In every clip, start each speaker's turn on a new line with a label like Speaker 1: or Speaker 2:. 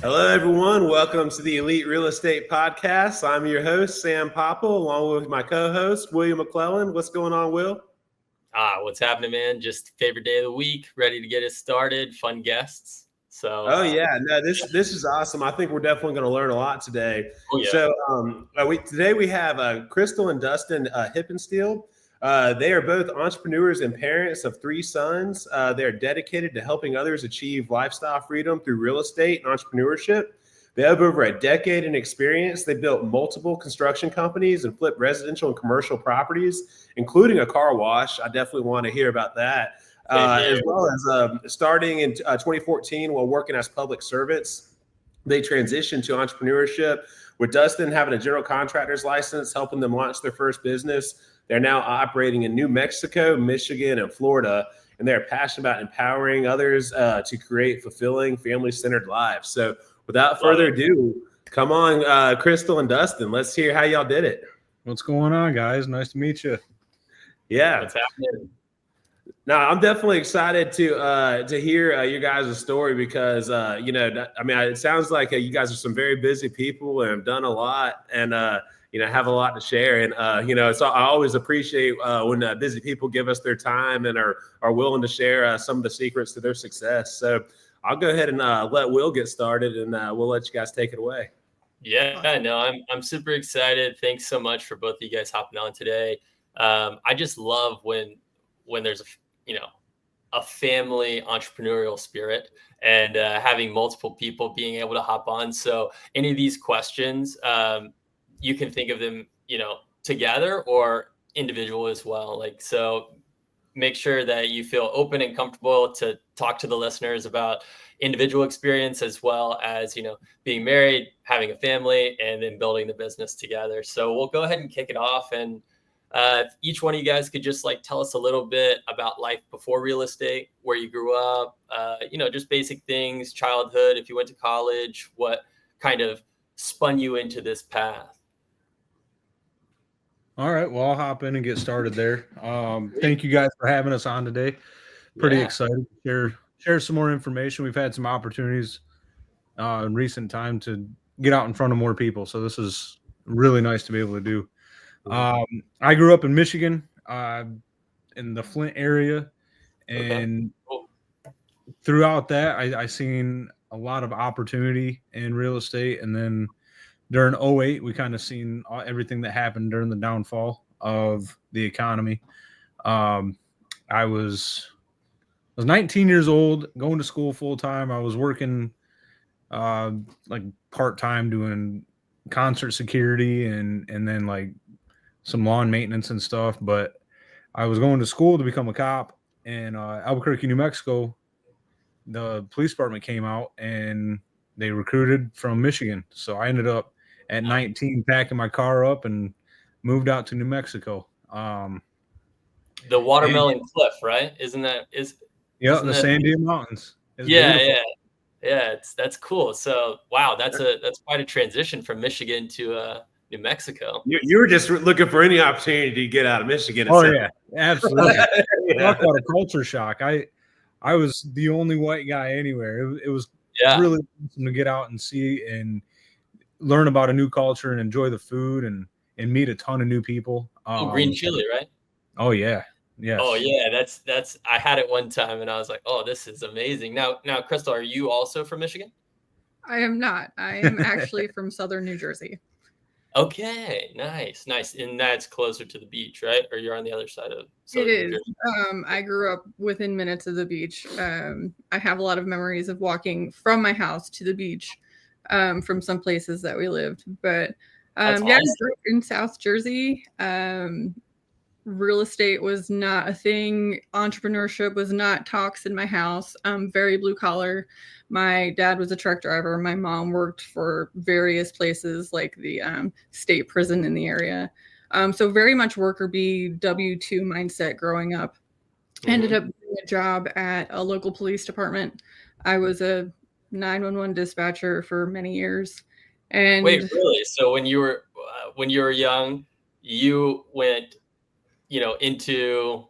Speaker 1: Hello, everyone. Welcome to the Elite Real Estate Podcast. I'm your host, Sam Popple, along with my co-host, William McClellan. What's going on, Will?
Speaker 2: What's happening, man? Just favorite day of the week, ready to get us started. Fun guests. So,
Speaker 1: This is awesome. I think we're definitely going to learn a lot today.
Speaker 2: oh yeah,
Speaker 1: Today we have Crystal and Dustin Hippensteel. They are both entrepreneurs and parents of 3 sons. They are dedicated to helping others achieve lifestyle freedom through real estate and entrepreneurship. They have over a decade in experience. They built multiple construction companies and flipped residential and commercial properties, including a car wash. I definitely want to hear about that. As well as starting in 2014 while working as public servants. They transitioned to entrepreneurship, with Dustin having a general contractor's license, helping them launch their first business. They're now operating in New Mexico, Michigan, and Florida, and they're passionate about empowering others to create fulfilling, family-centered lives. So without further ado, come on, Crystal and Dustin. Let's hear how y'all did it.
Speaker 3: What's going on, guys? Nice to meet you.
Speaker 1: Yeah.
Speaker 2: what's happening?
Speaker 1: No, I'm definitely excited to hear your guys' story because it sounds like you guys are some very busy people and have done a lot and have a lot to share. And so I always appreciate when busy people give us their time and are willing to share some of the secrets to their success. So I'll go ahead and let Will get started, and we'll let you guys take it away.
Speaker 2: Yeah, no, I'm super excited. Thanks so much for both of you guys hopping on today. I just love when there's a family entrepreneurial spirit and having multiple people being able to hop on. So any of these questions, you can think of them, together or individual as well. So make sure that you feel open and comfortable to talk to the listeners about individual experience as well as, being married, having a family, and then building the business together. So we'll go ahead and kick it off. And if each one of you guys could just tell us a little bit about life before real estate, where you grew up, just basic things, childhood, if you went to college, what kind of spun you into this path.
Speaker 3: All right, well, I'll hop in and get started there. Thank you guys for having us on today. Pretty excited to share some more information. We've had some opportunities in recent time to get out in front of more people, so this is really nice to be able to do. I grew up in Michigan, in the Flint area, and throughout that, I seen a lot of opportunity in real estate. And then during 2008, we kind of seen everything that happened during the downfall of the economy. I was 19 years old, going to school full time. I was working part time doing concert security and then some lawn maintenance and stuff. But I was going to school to become a cop in Albuquerque, New Mexico. The police department came out and they recruited from Michigan. So I ended up at 19 packing my car up and moved out to New Mexico.
Speaker 2: The Watermelon Cliff, right? Isn't that
Speaker 3: the Sandia Mountains.
Speaker 2: Yeah. That's cool. So wow, that's quite a transition from Michigan to New Mexico.
Speaker 1: You were just looking for any opportunity to get out of Michigan.
Speaker 3: Oh yeah, absolutely. Talk about a culture shock. I was the only white guy anywhere. It was really awesome to get out and see and learn about a new culture and enjoy the food and meet a ton of new people.
Speaker 2: Green chili, right?
Speaker 3: Oh yeah. Yes.
Speaker 2: Oh yeah, that's I had it one time and I was like, oh, this is amazing. Now, Crystal, are you also from Michigan?
Speaker 4: I am not. I am actually from Southern New Jersey.
Speaker 2: Okay, nice. And that's closer to the beach, right? Or you're on the other side of Southern
Speaker 4: It is.
Speaker 2: New Jersey?
Speaker 4: I grew up within minutes of the beach. I have a lot of memories of walking from my house to the beach from some places that we lived. But
Speaker 2: awesome.
Speaker 4: In South Jersey, real estate was not a thing. Entrepreneurship was not talks in my house. Very blue collar. My dad was a truck driver. My mom worked for various places like the state prison in the area. So very much worker bee, W-2 mindset growing up. Ended up doing a job at a local police department. I was a 911 dispatcher for many years. And
Speaker 2: wait, really? So when you were young, you went, into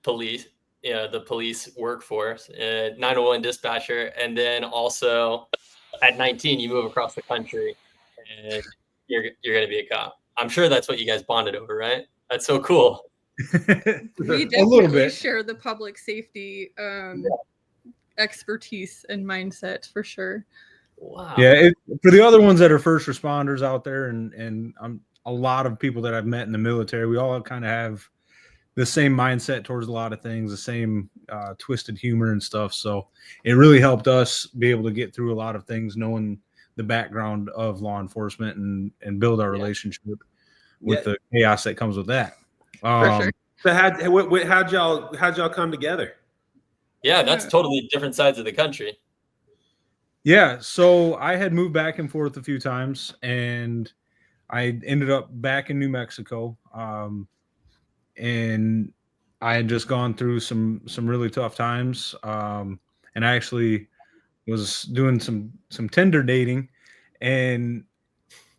Speaker 2: police, the police workforce, 911 dispatcher, and then also at 19 you move across the country and you're going to be a cop. I'm sure that's what you guys bonded over, right? That's so cool.
Speaker 4: We
Speaker 3: A little
Speaker 4: definitely
Speaker 3: bit.
Speaker 4: share the public safety expertise and mindset for sure.
Speaker 2: Wow.
Speaker 3: Yeah, for the other ones that are first responders out there, and a lot of people that I've met in the military, we all kind of have the same mindset towards a lot of things, the same twisted humor and stuff. So it really helped us be able to get through a lot of things, knowing the background of law enforcement and build our relationship with the chaos that comes with that.
Speaker 4: For sure.
Speaker 1: So how'd y'all come together?
Speaker 2: Yeah, that's totally different sides of the country.
Speaker 3: Yeah, so I had moved back and forth a few times, and I ended up back in New Mexico. And I had just gone through some really tough times. And I actually was doing some Tinder dating, and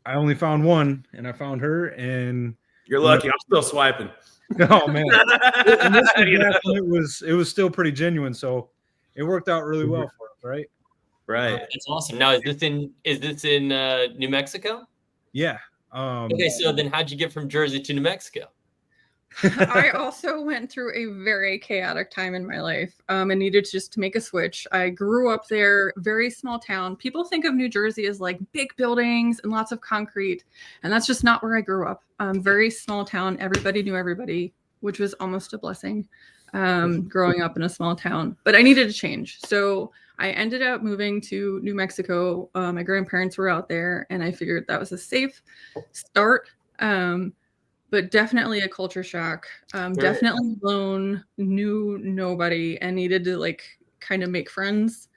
Speaker 3: I only found one, and I found her, and
Speaker 1: You're lucky. I'm still swiping.
Speaker 3: oh man, and this was it was still pretty genuine, so it worked out really well for us, right?
Speaker 1: Right.
Speaker 2: That's awesome. Now, is this in New Mexico?
Speaker 3: Yeah.
Speaker 2: Okay, so then how'd you get from Jersey to New Mexico?
Speaker 4: I also went through a very chaotic time in my life and needed just to make a switch. I grew up there, very small town. People think of New Jersey as like big buildings and lots of concrete, and that's just not where I grew up. Very small town. Everybody knew everybody, which was almost a blessing growing up in a small town. But I needed a change. So I ended up moving to New Mexico. My grandparents were out there, and I figured that was a safe start. But definitely a culture shock. Definitely alone, knew nobody, and needed to like kind of make friends.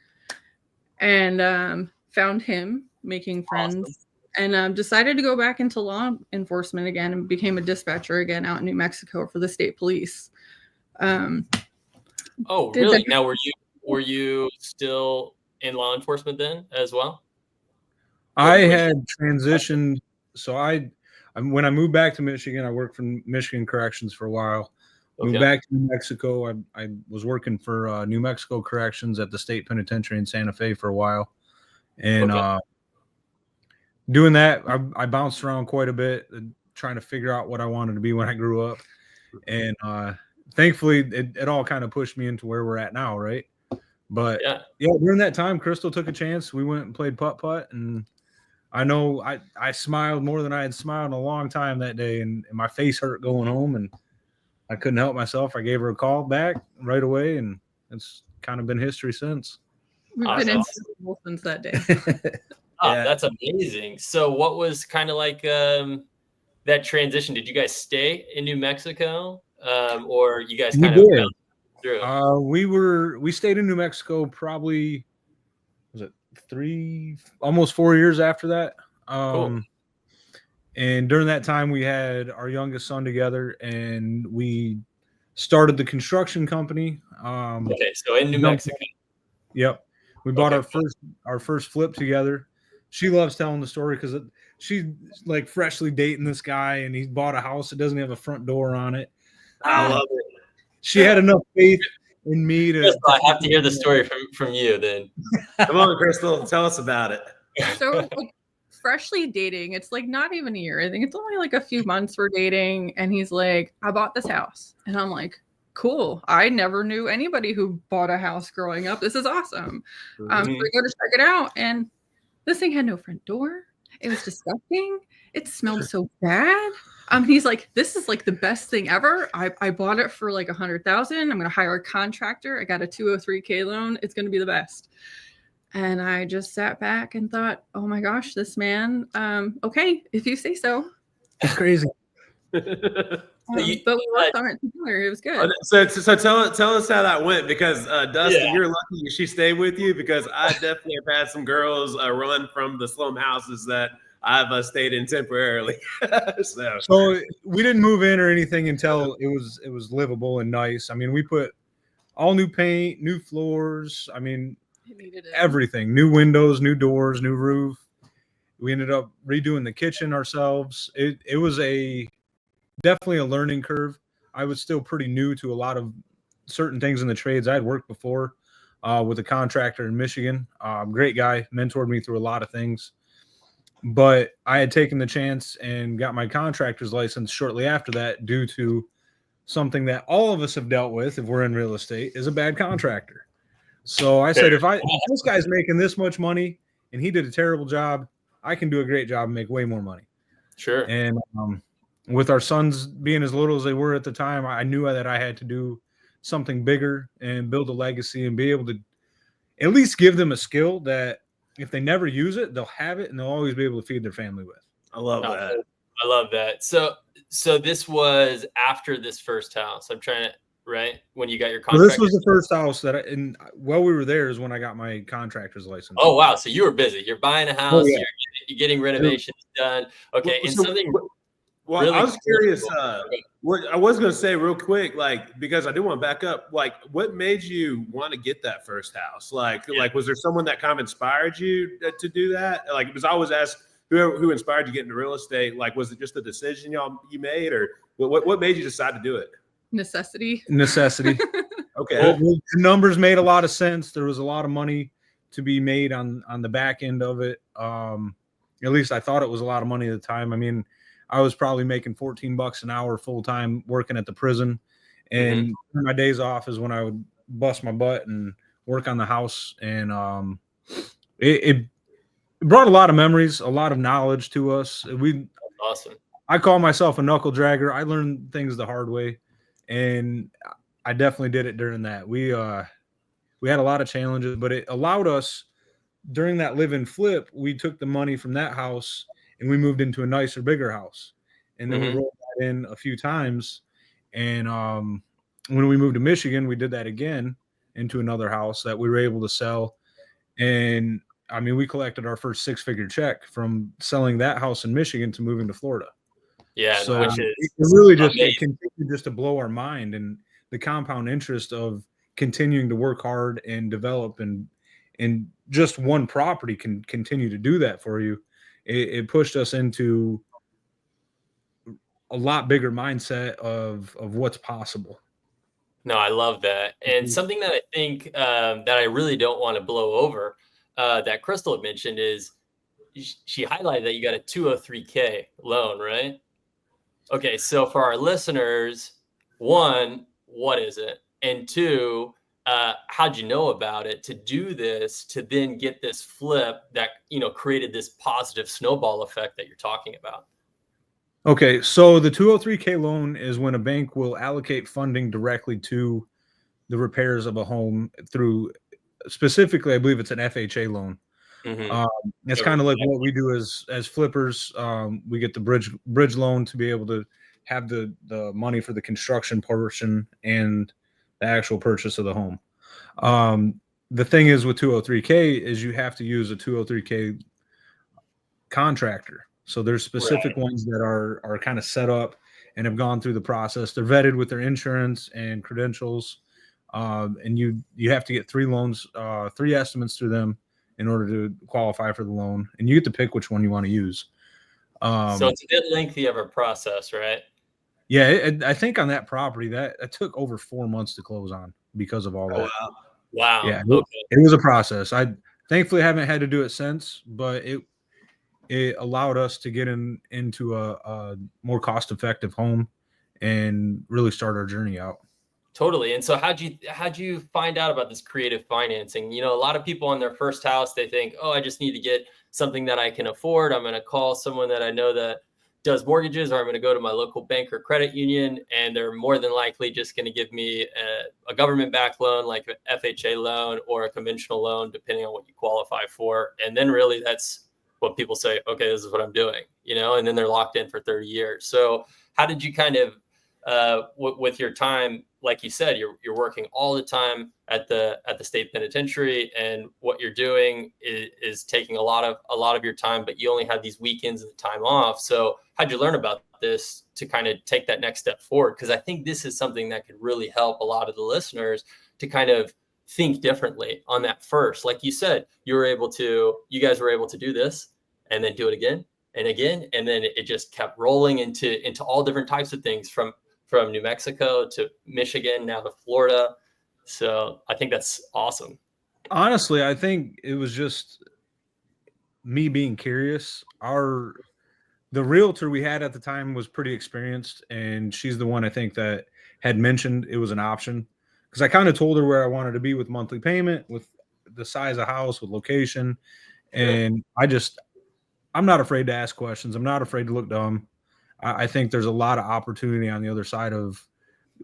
Speaker 4: And found him making friends, and decided to go back into law enforcement again, and became a dispatcher again out in New Mexico for the state police.
Speaker 2: Oh, really? Now, were you still in law enforcement then as well?
Speaker 3: I had transitioned, so when I moved back to Michigan, I worked for Michigan Corrections for a while. Moved back to New Mexico. I was working for New Mexico Corrections at the state penitentiary in Santa Fe for a while. And doing that, I bounced around quite a bit, trying to figure out what I wanted to be when I grew up. And thankfully, it all kind of pushed me into where we're at now, right? But yeah, during that time, Crystal took a chance. We went and played putt-putt, and I know I smiled more than I had smiled in a long time that day, and my face hurt going home, and I couldn't help myself. I gave her a call back right away, and it's kind of been history since.
Speaker 4: We've been inseparable since that day.
Speaker 2: That's amazing. So what was kind of like that transition? Did you guys stay in New Mexico, or you guys kind of fell through?
Speaker 3: We stayed in New Mexico probably, was it almost 4 years after that.
Speaker 2: Cool.
Speaker 3: And during that time, we had our youngest son together, and we started the construction company.
Speaker 2: Okay, so in New Mexico.
Speaker 3: Yep, we bought our first flip together. She loves telling the story because she's like freshly dating this guy, and he bought a house that doesn't have a front door on it.
Speaker 1: I love it.
Speaker 3: She had enough faith in me to.
Speaker 2: I have to hear the story from you then.
Speaker 1: Come on, Crystal, tell us about it.
Speaker 4: So freshly dating, it's like not even a year. I think it's only like a few months we're dating, and he's like, I bought this house. And I'm like, cool. I never knew anybody who bought a house growing up. This is awesome. So I go to check it out, and this thing had no front door. It was disgusting. It smelled so bad. He's like, this is like the best thing ever. I bought it for like $100,000. I'm going to hire a contractor. I got a 203K loan. It's going to be the best. And I just sat back and thought, oh my gosh, this man. Okay, if you say so.
Speaker 3: It's crazy.
Speaker 4: But we worked on it together. It was good.
Speaker 1: So tell us how that went, because Dustin, you're lucky she stayed with you, because I definitely have had some girls run from the slum houses that I've stayed in temporarily. So
Speaker 3: we didn't move in or anything until it was livable and nice. I mean, we put all new paint, new floors. I mean, everything, new windows, new doors, new roof. We ended up redoing the kitchen ourselves. It was definitely a learning curve. I was still pretty new to a lot of certain things in the trades. I had worked before, with a contractor in Michigan. Great guy, mentored me through a lot of things. But I had taken the chance and got my contractor's license shortly after that due to something that all of us have dealt with if we're in real estate, is a bad contractor. So I said, if this guy's making this much money and he did a terrible job, I can do a great job and make way more money.
Speaker 2: Sure.
Speaker 3: And with our sons being as little as they were at the time, I knew that I had to do something bigger and build a legacy and be able to at least give them a skill that if they never use it, they'll have it and they'll always be able to feed their family with.
Speaker 1: I love that.
Speaker 2: I love that. So this was after this first house. I'm trying to, right? When you got your contract.
Speaker 3: So this was the first house that and while we were there is when I got my contractor's license.
Speaker 2: Oh, wow. So you were busy. You're buying a house.
Speaker 3: Oh, yeah.
Speaker 2: You're getting renovations done. Okay. And something.
Speaker 1: Well,
Speaker 2: really
Speaker 1: I was curious.
Speaker 2: cool.
Speaker 1: What I was going to say real quick, like, because I do want to back up, like, what made you want to get that first house? Like, was there someone that kind of inspired you to do that? Like, because I always ask who inspired you to get into real estate. Like, was it just a decision you made, or what made you decide to do it?
Speaker 4: Necessity.
Speaker 1: Okay.
Speaker 3: The numbers made a lot of sense. There was a lot of money to be made on the back end of it. At least I thought it was a lot of money at the time. I mean, I was probably making $14 an hour full time working at the prison, and my days off is when I would bust my butt and work on the house. And it brought a lot of memories, a lot of knowledge to us.
Speaker 2: Awesome.
Speaker 3: I call myself a knuckle dragger. I learned things the hard way, and I definitely did it during that. We had a lot of challenges, but it allowed us during that live and flip. We took the money from that house and we moved into a nicer, bigger house. And then we rolled that in a few times. And when we moved to Michigan, we did that again into another house that we were able to sell. And I mean, we collected our first 6-figure check from selling that house in Michigan to moving to Florida.
Speaker 2: Yeah.
Speaker 3: So
Speaker 2: which
Speaker 3: it
Speaker 2: is
Speaker 3: really just continued just to blow our mind, and the compound interest of continuing to work hard and develop, and just one property can continue to do that for you. It pushed us into a lot bigger mindset of what's possible.
Speaker 2: No, I love that. And something that I think that I really don't want to blow over that Crystal had mentioned is she highlighted that you got a 203K loan, right? Okay, so for our listeners, one, what is it? And two, how'd you know about it to do this, to then get this flip that, created this positive snowball effect that you're talking about?
Speaker 3: Okay, so the 203K loan is when a bank will allocate funding directly to the repairs of a home through, specifically, I believe it's an FHA loan. It's kind of like what we do as flippers. We get the bridge loan to be able to have the money for the construction portion and the actual purchase of the home. The thing is with 203K is you have to use a 203K contractor. So there's specific ones that are kind of set up and have gone through the process. They're vetted with their insurance and credentials. And you have to get 3 estimates through them in order to qualify for the loan. And you get to pick which one you want to use.
Speaker 2: So it's a bit lengthy of a process, right?
Speaker 3: Yeah, I think on that property that took over 4 months to close on because of all that.
Speaker 2: Wow.
Speaker 3: Yeah, it was a process. I thankfully haven't had to do it since, but it allowed us to get into a more cost-effective home and really start our journey out.
Speaker 2: Totally. And so how'd you find out about this creative financing? A lot of people on their first house, they think, oh, I just need to get something that I can afford. I'm going to call someone that I know that does mortgages, or I'm going to go to my local bank or credit union, and they're more than likely just going to give me a government-backed loan, like an FHA loan or a conventional loan, depending on what you qualify for. And then really that's what people say, okay, this is what I'm doing, and then they're locked in for 30 years. So how did you kind of, with your time, like you said, you're working all the time at the state penitentiary, and what you're doing is taking a lot of your time, but you only have these weekends and the time off. So how'd you learn about this to kind of take that next step forward? Because I think this is something that could really help a lot of the listeners to kind of think differently on that first. Like you said, you guys were able to do this and then do it again and again. And then it just kept rolling into all different types of things from New Mexico to Michigan, now to Florida. So I think that's awesome.
Speaker 3: Honestly, I think it was just me being curious. The realtor we had at the time was pretty experienced, and she's the one I think that had mentioned it was an option, because I kind of told her where I wanted to be with monthly payment, with the size of house, with location, and I'm not afraid to ask questions. I'm not afraid to look dumb. I think there's a lot of opportunity on the other side of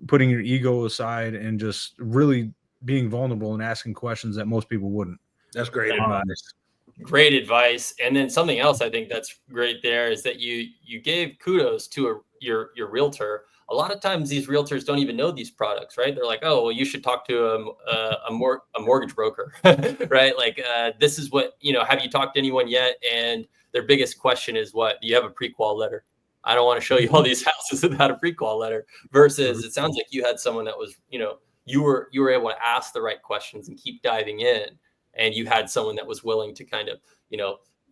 Speaker 3: putting your ego aside and just really being vulnerable and asking questions that most people wouldn't.
Speaker 1: That's great advice.
Speaker 2: Great advice. And then something else I think that's great there is that you gave kudos to your realtor. A lot of times these realtors don't even know these products, right? They're like, oh, well, you should talk to a mortgage broker, right? Like, this is what, have you talked to anyone yet? And their biggest question is, what? Do you have a pre-qual letter? I don't want to show you all these houses without a pre-qual letter. Versus it sounds like you had someone that was, you were able to ask the right questions and keep diving in. And you had someone that was willing to kind of,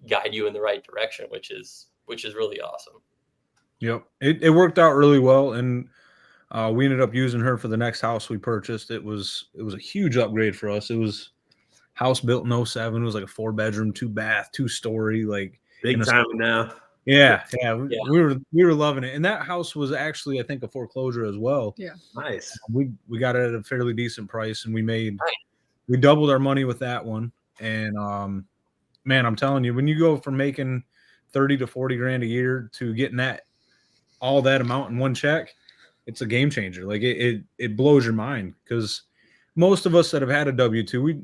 Speaker 2: guide you in the right direction, which is really awesome.
Speaker 3: Yep. It worked out really well. And we ended up using her for the next house we purchased. It was a huge upgrade for us. It was house built in 2007. It was like a 4-bedroom, 2-bath, 2-story, like
Speaker 1: Big time now.
Speaker 3: Yeah. We were loving it. And that house was actually, I think, a foreclosure as well.
Speaker 4: Yeah.
Speaker 1: Nice.
Speaker 3: We got it at a fairly decent price, and we doubled our money with that one. And man, I'm telling you, when you go from making 30 to 40 grand a year to getting all that amount in one check, it's a game changer. Like it blows your mind, because most of us that have had a W-2,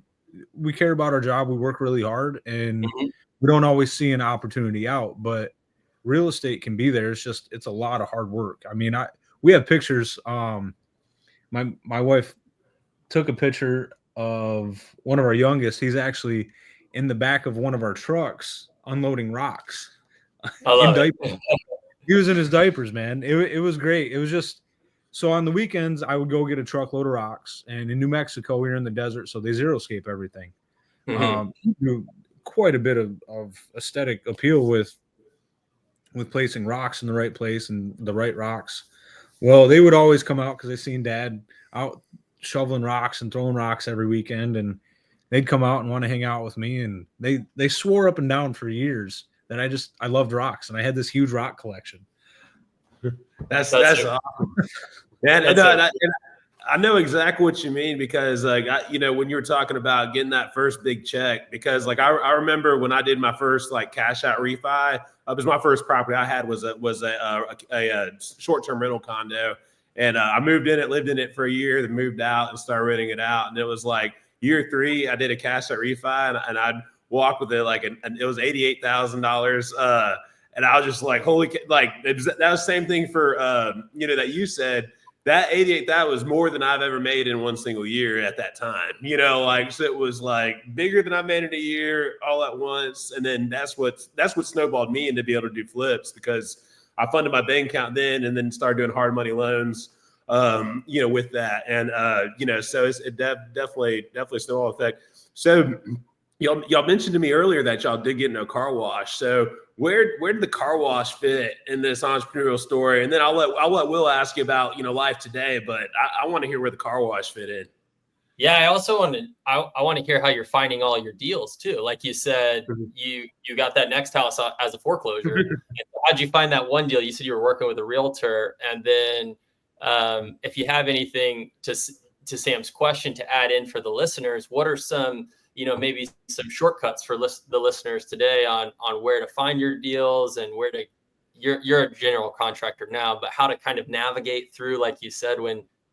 Speaker 3: we care about our job. We work really hard, and we don't always see an opportunity out, but real estate can be there. It's a lot of hard work. I mean, we have pictures. My wife took a picture of one of our youngest. He's actually in the back of one of our trucks unloading rocks. In diapers. He was in his diapers, man. It was great. It was just, so on the weekends I would go get a truckload of rocks, and in New Mexico we were in the desert, so they xeriscape everything. Quite a bit of aesthetic appeal with placing rocks in the right place and the right rocks. Well, they would always come out because they seen Dad out shoveling rocks and throwing rocks every weekend, and they'd come out and want to hang out with me. And they swore up and down for years that I loved rocks, and I had this huge rock collection.
Speaker 1: That's awesome. And I know exactly what you mean, because like when you were talking about getting that first big check, because like I remember when I did my first like cash out refi, it was my first property I had was a short-term rental condo, and I moved in it, lived in it for a year, then moved out and started renting it out. And it was like year 3, I did a cash out refi, and I'd walk with it like it was $88,000. And I was just like, holy, like that was the same thing for that you said. That 88, that was more than I've ever made in one single year at that time. So it was like bigger than I made in a year all at once. And then that's what snowballed me into be able to do flips, because I funded my bank account then, and then started doing hard money loans, with that. And, so it definitely snowball effect. So y'all mentioned to me earlier that y'all did get into a car wash. So where did the car wash fit in this entrepreneurial story? And then I'll let Will ask you about life today, but I want to hear where the car wash fit in.
Speaker 2: Yeah, I also want to hear how you're finding all your deals too. Like you said, you got that next house as a foreclosure. How'd you find that one deal? You said you were working with a realtor, and then if you have anything to Sam's question to add in for the listeners, what are some maybe some shortcuts for the listeners today on where to find your deals, and where to, you're a general contractor now, but how to kind of navigate through, like you said,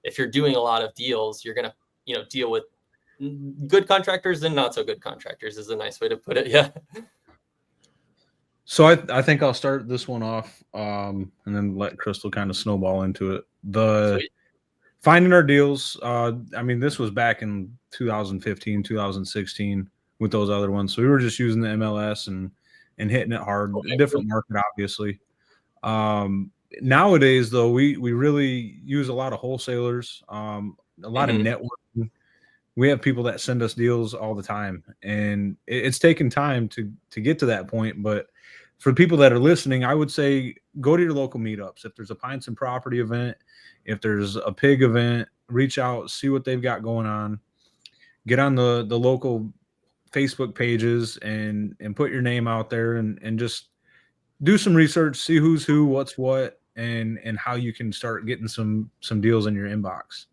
Speaker 2: if you're doing a lot of deals, you're going to, deal with good contractors and not so good contractors is a nice way to put it. Yeah.
Speaker 3: So I think I'll start this one off, and then let Crystal kind of snowball into it. Sweet. Finding our deals. This was back in 2015, 2016 with those other ones. So we were just using the MLS and hitting it hard. Okay, different market, obviously. Nowadays, though, we really use a lot of wholesalers, a lot of networking. We have people that send us deals all the time, and it's taken time to get to that point. But for people that are listening, I would say go to your local meetups. If there's a Pints and Property event, if there's a pig event, reach out, see what they've got going on. Get on the local Facebook pages and put your name out there and just do some research, see who's who, what's what, and how you can start getting some deals in your inbox.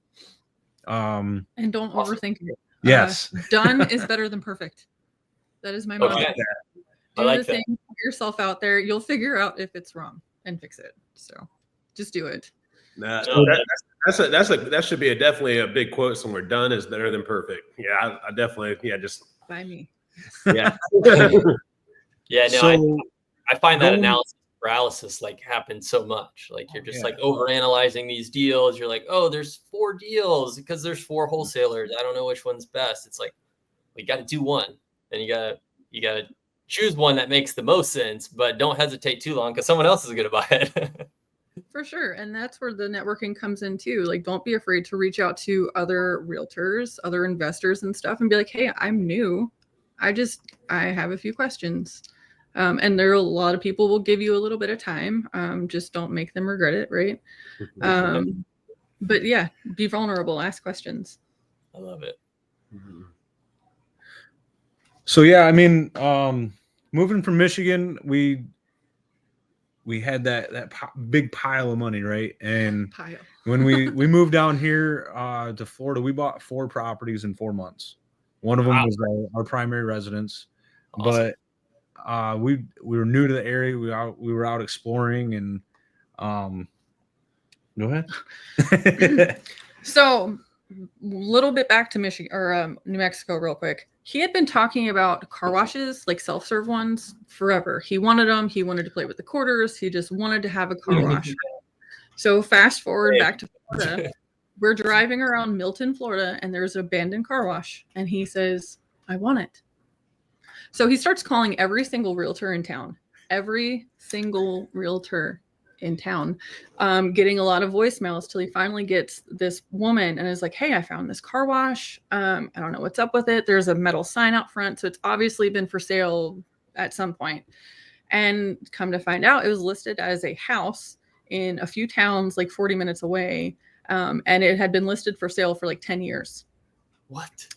Speaker 4: And don't overthink it.
Speaker 3: Yes.
Speaker 4: Done is better than perfect. That is my motto.
Speaker 2: Okay. I
Speaker 4: Do
Speaker 2: like
Speaker 4: the thing, put yourself out there. You'll figure out if it's wrong and fix it. So just do it.
Speaker 1: Nah,
Speaker 2: No,
Speaker 1: that should be definitely a big quote somewhere. Done is better than perfect. Yeah, I definitely, just
Speaker 4: By me.
Speaker 1: yeah.
Speaker 2: Yeah, no,
Speaker 3: So
Speaker 2: I find that
Speaker 3: going-
Speaker 2: analysis paralysis like happens so much. Like you're just like over analyzing these deals. You're like, oh, there's 4 deals because there's 4 wholesalers. I don't know which one's best. It's like we got to do one, and you gotta choose one that makes the most sense, but don't hesitate too long because someone else is gonna buy it.
Speaker 4: For sure. And that's where the networking comes in too. Like, don't be afraid to reach out to other realtors, other investors and stuff and be like, hey, I'm new. I have a few questions. And there are a lot of people will give you a little bit of time. Just don't make them regret it. Right. But yeah, be vulnerable, ask questions.
Speaker 2: I love it.
Speaker 3: So yeah, I mean, moving from Michigan, we had that big pile of money, right? And when we moved down here to Florida, we bought 4 properties in 4 months. One of them was our primary residence,
Speaker 2: Awesome.
Speaker 3: but we were new to the area. We were out exploring, and go ahead.
Speaker 4: So little bit back to Michigan or New Mexico real quick. He had been talking about car washes, like self-serve ones, forever. He wanted them. He wanted to play with the quarters. He just wanted to have a car wash. So fast forward back to Florida. We're driving around Milton, Florida, and there's an abandoned car wash. And he says, I want it. So he starts calling every single realtor in town. Every single realtor in town, getting a lot of voicemails till he finally gets this woman and is like, hey, I found this car wash. I don't know what's up with it. There's a metal sign out front. So it's obviously been for sale at some point. And come to find out, it was listed as a house in a few towns, like 40 minutes away. And it had been listed for sale for like 10 years.
Speaker 2: What?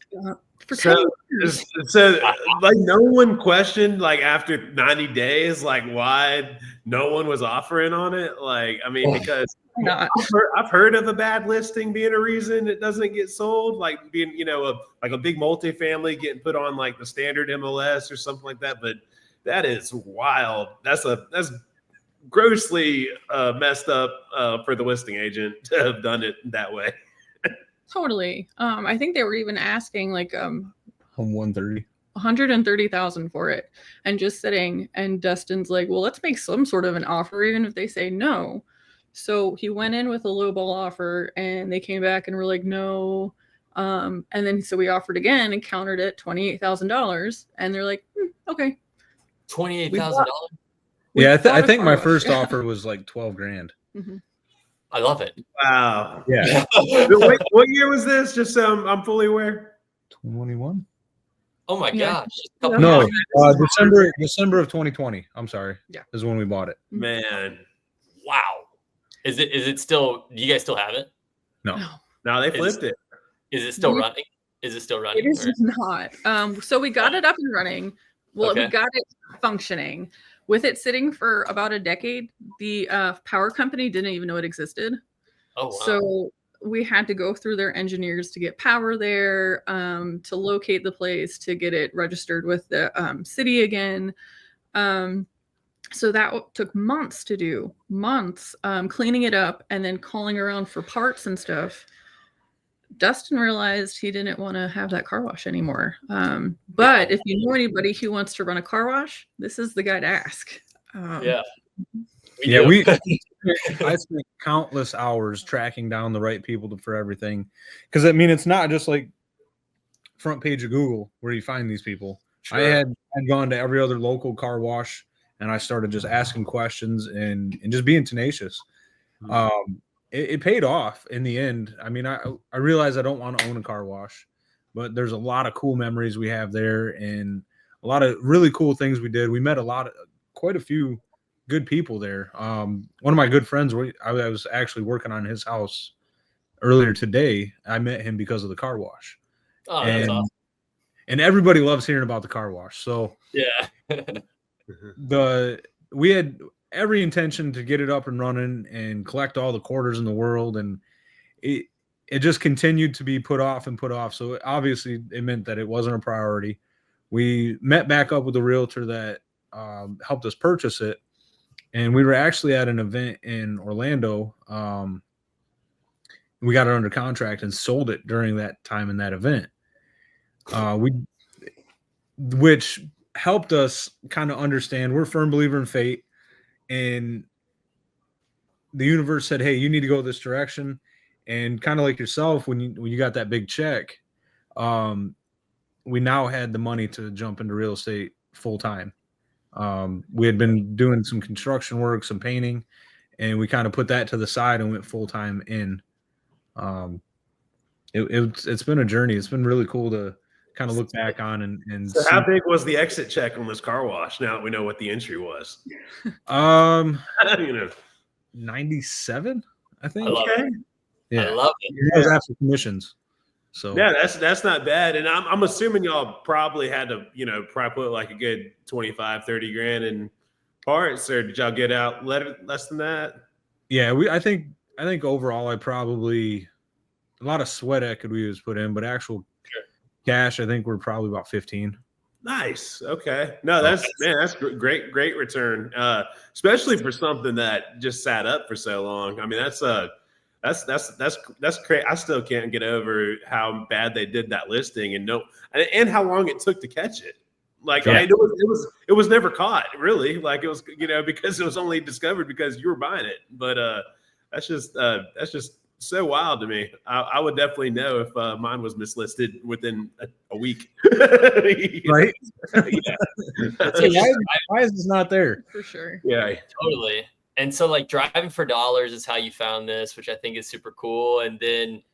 Speaker 4: For 10 years.
Speaker 1: So like no one questioned like after 90 days, like why no one was offering on it. Like, I mean, because I've heard of a bad listing being a reason it doesn't get sold, like being, like a big multifamily getting put on like the standard MLS or something like that. But that is wild. That's grossly messed up for the listing agent to have done it that way.
Speaker 4: Totally. I think they were even asking like
Speaker 3: 130,000
Speaker 4: for it and just sitting, and Dustin's like, well, let's make some sort of an offer even if they say no. So he went in with a lowball offer and they came back and were like, no. And then so we offered again and countered it $28,000 and they're like, okay.
Speaker 2: $28,000.
Speaker 3: Yeah, I think my first offer was like 12 grand.
Speaker 4: Mm-hmm.
Speaker 2: I love it.
Speaker 1: Wow.
Speaker 3: Yeah.
Speaker 1: What year was this? Just so I'm fully aware.
Speaker 3: 21.
Speaker 2: Oh my
Speaker 4: Yeah.
Speaker 2: gosh.
Speaker 3: No, December of 2020. I'm sorry.
Speaker 4: Yeah.
Speaker 3: Is when we bought it.
Speaker 1: Man.
Speaker 2: Wow. Is it still, do you guys still have it?
Speaker 3: No.
Speaker 1: No, they flipped it.
Speaker 2: Is it still running? Is it still running?
Speaker 4: It is not. So we got it up and running. Well,
Speaker 2: Okay.
Speaker 4: we got it functioning. With it sitting for about a decade, the power company didn't even know it existed.
Speaker 2: Oh, wow.
Speaker 4: So we had to go through their engineers to get power there, to locate the place, to get it registered with the city again. So that took months to do, cleaning it up and then calling around for parts and stuff. Dustin realized he didn't want to have that car wash anymore. But if you know anybody who wants to run a car wash, this is the guy to ask.
Speaker 2: Yeah.
Speaker 3: I spent countless hours tracking down the right people for everything. Because I mean, it's not just like front page of Google where you find these people.
Speaker 2: Sure.
Speaker 3: I'd gone to every other local car wash and I started just asking questions and just being tenacious. It paid off in the end. I mean, I realize I don't want to own a car wash, but there's a lot of cool memories we have there and a lot of really cool things we did. We met quite a few good people there. One of my good friends, I was actually working on his house earlier today. I met him because of the car wash.
Speaker 2: Oh, that's awesome.
Speaker 3: and everybody loves hearing about the car wash. So
Speaker 2: Yeah.
Speaker 3: we had every intention to get it up and running and collect all the quarters in the world, and it just continued to be put off and put off. So obviously it meant that it wasn't a priority. We met back up with the realtor that helped us purchase it, and we were actually at an event in Orlando. We got it under contract and sold it during that time in that event. Which helped us kind of understand we're a firm believer in fate, and the universe said, hey, you need to go this direction. And kind of like yourself, when you got that big check, we now had the money to jump into real estate full time. We had been doing some construction work, some painting, and we kind of put that to the side and went full time in. It's been a journey. It's been really cool to kind of look back on and
Speaker 1: so how big was the exit check on this car wash? Now that we know what the entry was.
Speaker 2: I
Speaker 3: 97, I think.
Speaker 2: love it.
Speaker 3: Yeah,
Speaker 2: I love it.
Speaker 3: It was after commissions. So
Speaker 1: yeah, that's not bad. And I'm assuming y'all probably had to, probably put like a good 25, 30 grand in parts, or did y'all get out less than that?
Speaker 3: Yeah, I think overall I probably a lot of sweat equity was put in, but actual cash, I think we're probably about 15.
Speaker 1: Nice. Okay. No, that's great return. Especially for something that just sat up for so long. I mean, that's crazy. I still can't get over how bad they did that listing and how long it took to catch it. Like,
Speaker 3: yeah.
Speaker 1: It was never caught, really. Like, it was, because it was only discovered because you were buying it. But that's just so wild to me. I would definitely know if mine was mislisted within a week.
Speaker 3: Right?
Speaker 1: Yeah.
Speaker 3: Why is this not there?
Speaker 4: For sure.
Speaker 1: Yeah.
Speaker 2: Totally. And so like driving for dollars is how you found this, which I think is super cool. And then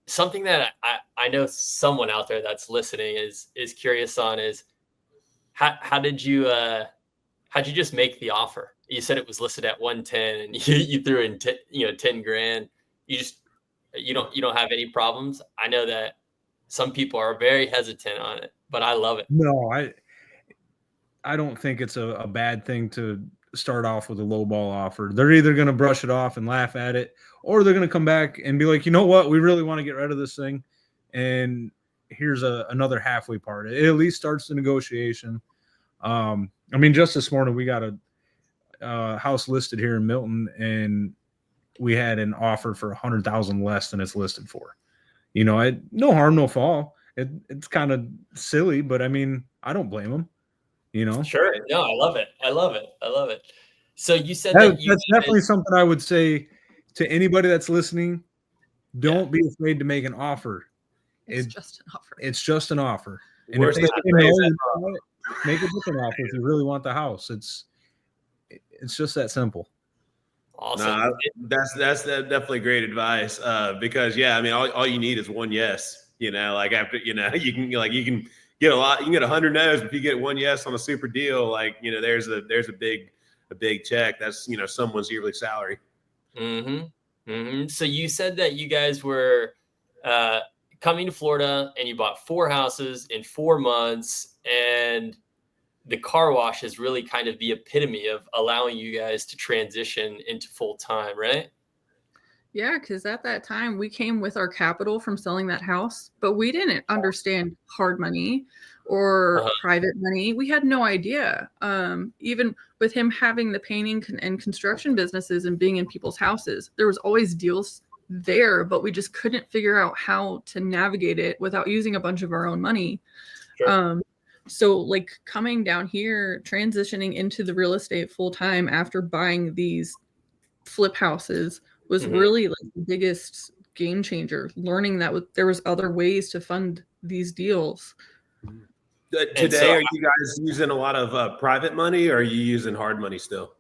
Speaker 2: something that I know someone out there that's listening is curious on is how did you just make the offer? You said it was listed at 110 and you threw in 10 grand. You don't have any problems. I know that some people are very hesitant on it, but I love it.
Speaker 3: No, I don't think it's a bad thing to start off with a low ball offer. They're either going to brush it off and laugh at it, or they're going to come back and be like, you know what, we really want to get rid of this thing, and here's another halfway part. It at least starts the negotiation. I mean, just this morning we got a house listed here in Milton, and we had an offer for 100,000 less than it's listed for. No harm, no foul. It's kind of silly, but I mean, I don't blame them.
Speaker 2: Sure. No, I love it. So you said
Speaker 3: that's definitely something I would say to anybody that's listening. Don't be afraid to make an offer.
Speaker 4: It's just an offer.
Speaker 3: It's just an offer. And
Speaker 1: Worst
Speaker 3: if
Speaker 1: they
Speaker 3: they
Speaker 1: say
Speaker 3: say
Speaker 1: is
Speaker 3: no, make a different offer if you really want the house. It's just that simple.
Speaker 2: Awesome.
Speaker 1: No, that's definitely great advice. Because I mean, all you need is one yes. Like after you can get a lot. You can get 100 no's, but if you get one yes on a super deal, like there's a big check. That's someone's yearly salary.
Speaker 2: Mm-hmm. Mm-hmm. So you said that you guys were coming to Florida and you bought 4 houses in 4 months, and the car wash is really kind of the epitome of allowing you guys to transition into full time, right?
Speaker 4: Yeah, because at that time we came with our capital from selling that house, but we didn't understand hard money or private money. We had no idea. Even with him having the painting and construction businesses and being in people's houses, there was always deals there, but we just couldn't figure out how to navigate it without using a bunch of our own money.
Speaker 2: Sure.
Speaker 4: So like coming down here, transitioning into the real estate full time after buying these flip houses was really like the biggest game changer. Learning that there was other ways to fund these deals.
Speaker 1: Today, are you guys using a lot of private money, or are you using hard money still?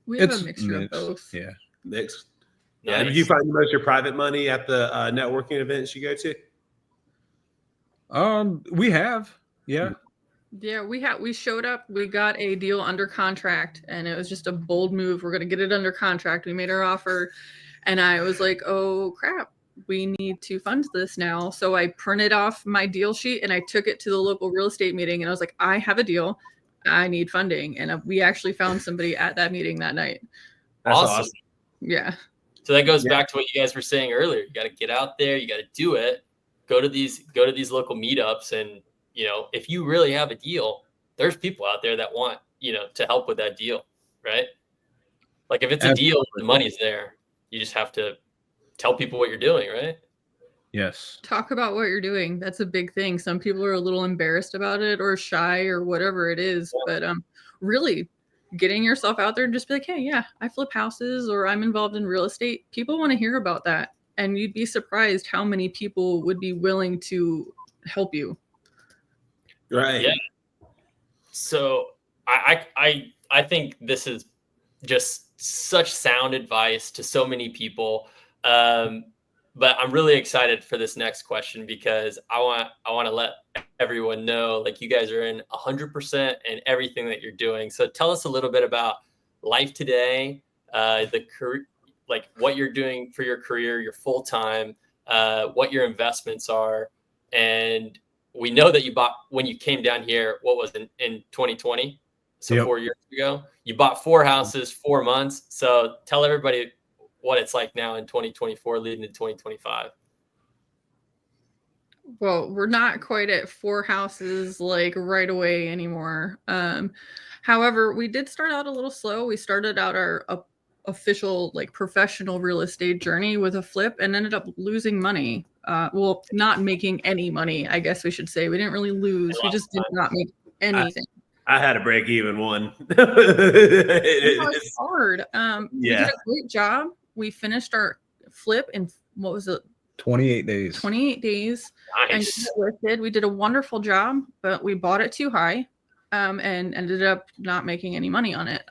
Speaker 4: We have a mixture of both.
Speaker 3: Yeah,
Speaker 1: mixed.
Speaker 2: Nice.
Speaker 1: Yeah. Did you find most of your private money at the networking events you go to?
Speaker 3: We have. Yeah.
Speaker 4: Yeah, we showed up, we got a deal under contract, and it was just a bold move. We're going to get it under contract. We made our offer, and I was like, oh crap, we need to fund this now. So I printed off my deal sheet and I took it to the local real estate meeting and I was like, I have a deal. I need funding. And we actually found somebody at that meeting that night.
Speaker 1: That's
Speaker 2: Awesome.
Speaker 4: Yeah.
Speaker 2: So that goes back to what you guys were saying earlier. You got to get out there. You got to do it. Go to these local meetups. And, if you really have a deal, there's people out there that want, to help with that deal. Right. Like if it's a deal, the money's there. You just have to tell people what you're doing. Right.
Speaker 3: Yes.
Speaker 4: Talk about what you're doing. That's a big thing. Some people are a little embarrassed about it or shy or whatever it is. Yeah. But really getting yourself out there and just be like, hey, yeah, I flip houses or I'm involved in real estate. People want to hear about that. And you'd be surprised how many people would be willing to help you.
Speaker 1: Right.
Speaker 2: Yeah. So I think this is just such sound advice to so many people. But I'm really excited for this next question because I want to let everyone know, like, you guys are in 100% in everything that you're doing. So tell us a little bit about life today, the career, like what you're doing for your career, your full time, what your investments are. And we know that you bought, when you came down here, what was in 2020? So 4 years ago, you bought 4 houses, 4 months. So tell everybody what it's like now in 2024 leading to 2025.
Speaker 4: Well, we're not quite at 4 houses like right away anymore. However, we did start out a little slow. We started out our official, like, professional real estate journey with a flip and ended up losing money. Well, not making any money, I guess we should say. We didn't really lose. We just did not make anything.
Speaker 1: I had a break even one.
Speaker 4: It's hard. We did a great job. We finished our flip in, what was it?
Speaker 3: 28 days.
Speaker 4: 28 days.
Speaker 2: Nice.
Speaker 4: And we did a wonderful job, but we bought it too high, and ended up not making any money on it.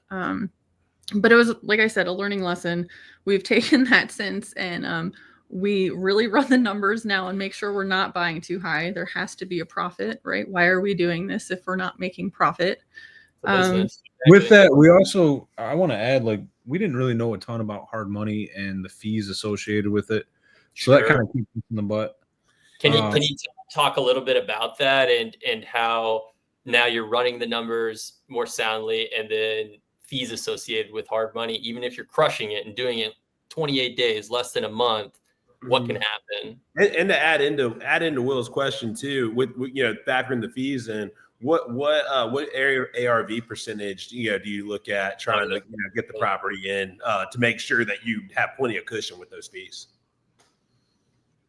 Speaker 4: But it was, like I said, a learning lesson. We've taken that since, and we really run the numbers now and make sure we're not buying too high. There has to be a profit, right? Why are we doing this if we're not making profit?
Speaker 3: With that, we also, I want to add, like, we didn't really know a ton about hard money and the fees associated with it. So that kind of keeps us in the butt.
Speaker 2: Can you talk a little bit about that and how now you're running the numbers more soundly, and then fees associated with hard money, even if you're crushing it and doing it 28 days, less than a month, what can happen?
Speaker 1: And to add into Will's question too, with factoring the fees in, what ARV percentage do you look at trying to get the property in to make sure that you have plenty of cushion with those fees?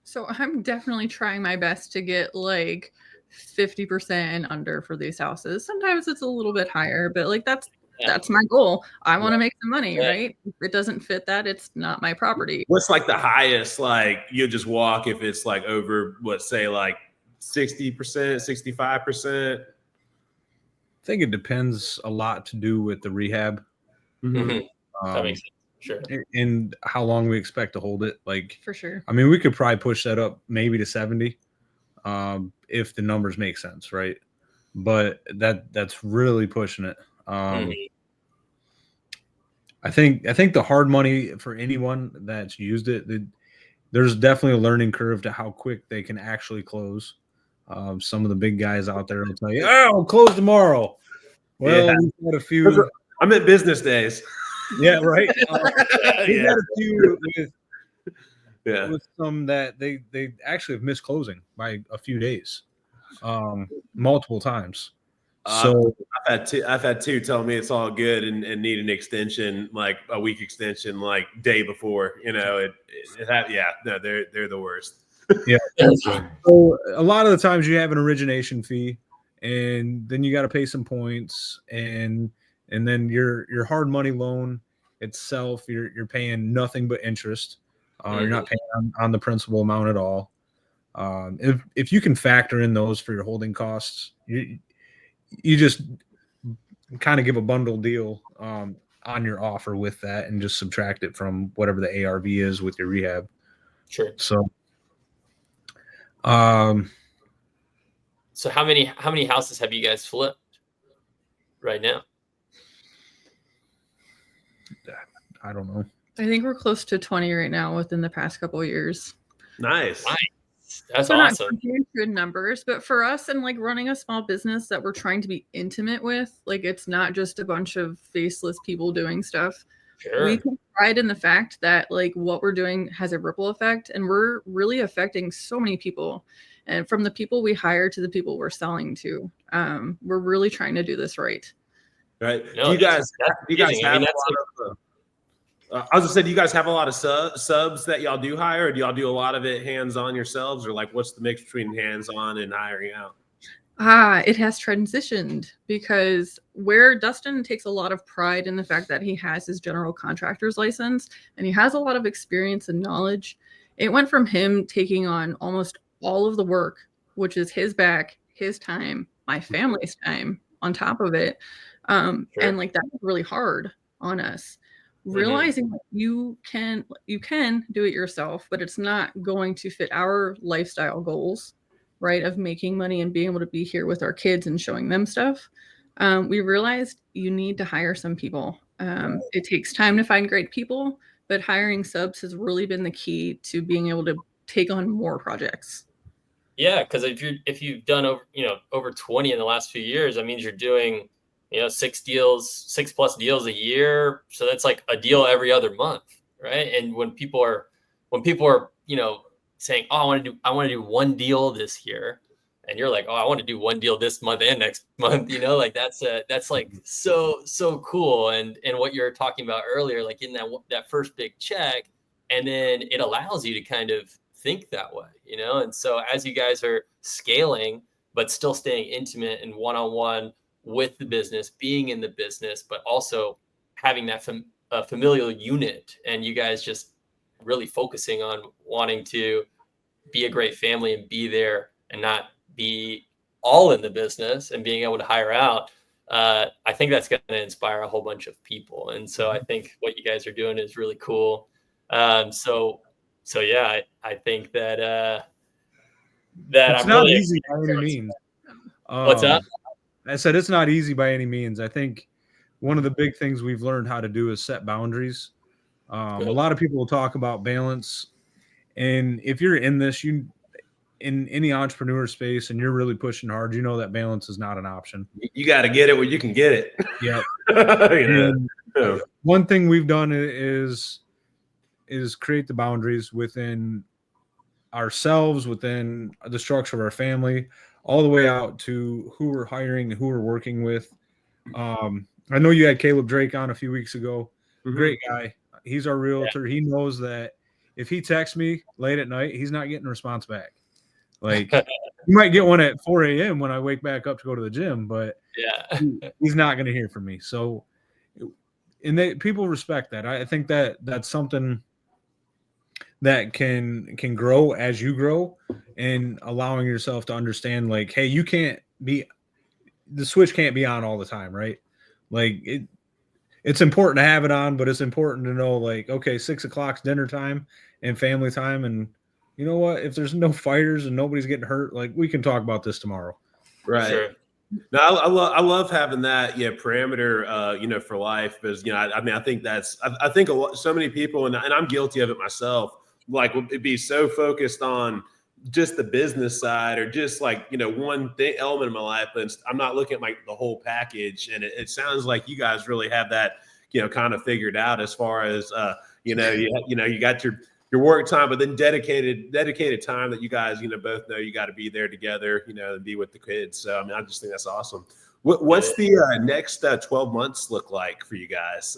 Speaker 4: So I'm definitely trying my best to get like 50% and under for these houses. Sometimes it's a little bit higher, but like that's my goal. I want to make some money, right? If it doesn't fit that, it's not my property.
Speaker 1: What's like the highest, like, you'll just walk if it's like over, let's say, like 60%, 65%?
Speaker 3: I think it depends a lot to do with the rehab.
Speaker 2: Mm-hmm. That makes sense. Sure.
Speaker 3: And how long we expect to hold it. Like,
Speaker 4: for sure.
Speaker 3: I mean, we could probably push that up maybe to 70 if the numbers make sense, right? But that's really pushing it. I think the hard money for anyone that's used it, there's definitely a learning curve to how quick they can actually close. Some of the big guys out there will tell you, "Oh, I'll close tomorrow." Well, we've had a few.
Speaker 1: I'm at business days.
Speaker 3: Yeah, right. We've had a few with some that they actually have missed closing by a few days, multiple times. So
Speaker 1: I've had two tell me it's all good and need an extension, like a week extension, like day before. They're the worst.
Speaker 3: Yeah. So a lot of the times you have an origination fee, and then you got to pay some points, and then your hard money loan itself, you're paying nothing but interest. You're not paying on the principal amount at all. If you can factor in those for your holding costs, you just kind of give a bundle deal on your offer with that, and just subtract it from whatever the ARV is with your rehab.
Speaker 2: Sure.
Speaker 3: So,
Speaker 2: so how many houses have you guys flipped right now?
Speaker 3: I don't know.
Speaker 4: I think we're close to 20 right now within the past couple of years.
Speaker 1: Nice.
Speaker 2: That's
Speaker 4: So
Speaker 2: awesome.
Speaker 4: not good numbers, but for us and like running a small business that we're trying to be intimate with, like it's not just a bunch of faceless people doing stuff.
Speaker 2: Sure.
Speaker 4: We take pride in the fact that like what we're doing has a ripple effect, and we're really affecting so many people. And from the people we hire to the people we're selling to, we're really trying to do this right.
Speaker 1: Right.
Speaker 2: No,
Speaker 1: do you guys
Speaker 2: amazing.
Speaker 1: have
Speaker 2: I mean,
Speaker 1: a
Speaker 2: that's
Speaker 1: lot of I was gonna say, do you guys have a lot of subs that y'all do hire, or do y'all do a lot of it hands-on yourselves, or like what's the mix between hands-on and hiring out?
Speaker 4: It has transitioned, because where Dustin takes a lot of pride in the fact that he has his general contractor's license and he has a lot of experience and knowledge, it went from him taking on almost all of the work, which is his back, his time, my family's time on top of it.
Speaker 2: Sure.
Speaker 4: And like that was really hard on us. Realizing that you can do it yourself, but it's not going to fit our lifestyle goals, right, of making money and being able to be here with our kids and showing them stuff. We realized you need to hire some people. It takes time to find great people, but hiring subs has really been the key to being able to take on more projects.
Speaker 2: Yeah, because if you've done over 20 in the last few years, that means you're doing 6+ deals a year. So that's like a deal every other month, right? And when people are saying, oh, I want to do one deal this year, and you're like, oh, I want to do one deal this month and next month, like that's like so cool. And what you're talking about earlier, like in that first big check, and then it allows you to kind of think that way, and so as you guys are scaling but still staying intimate and one-on-one with the business, being in the business, but also having that familial unit, and you guys just really focusing on wanting to be a great family and be there and not be all in the business and being able to hire out. I think that's going to inspire a whole bunch of people. And so I think what you guys are doing is really cool. So yeah, I think that
Speaker 3: it's
Speaker 2: I'm
Speaker 3: not
Speaker 2: really
Speaker 3: easy by any means.
Speaker 2: What's up?
Speaker 3: I said it's not easy by any means. I think one of the big things we've learned how to do is set boundaries. A lot of people will talk about balance, and if you're in this, in any entrepreneur space, and you're really pushing hard, that balance is not an option.
Speaker 1: You got to get it where you can get it.
Speaker 3: Yeah. One thing we've done is create the boundaries within ourselves, within the structure of our family, all the way out to who we're hiring and who we're working with. I know you had Caleb Drake on a few weeks ago. Great guy. He's our realtor. Yeah. He knows that if he texts me late at night, he's not getting a response back. Like you might get one at 4 a.m. when I wake back up to go to the gym, but he's not going to hear from me. So, and people respect that. I think that that's something that can grow as you grow, and allowing yourself to understand, like, hey, the switch can't be on all the time, right? Like it's important to have it on, but it's important to know, like, okay, 6 o'clock's dinner time and family time, and you know what? If there's no fighters and nobody's getting hurt, like, we can talk about this tomorrow.
Speaker 1: Right. Sure. No, I love having that parameter for life, because I think that's I think so many people, and I'm guilty of it myself, like would be so focused on just the business side, or just like one element of my life, but I'm not looking at like the whole package. And it sounds like you guys really have that kind of figured out, as far as you got your work time, but then dedicated time that you guys both know you got to be there together, and be with the kids. So I just think that's awesome. What's the next 12 months look like for you guys?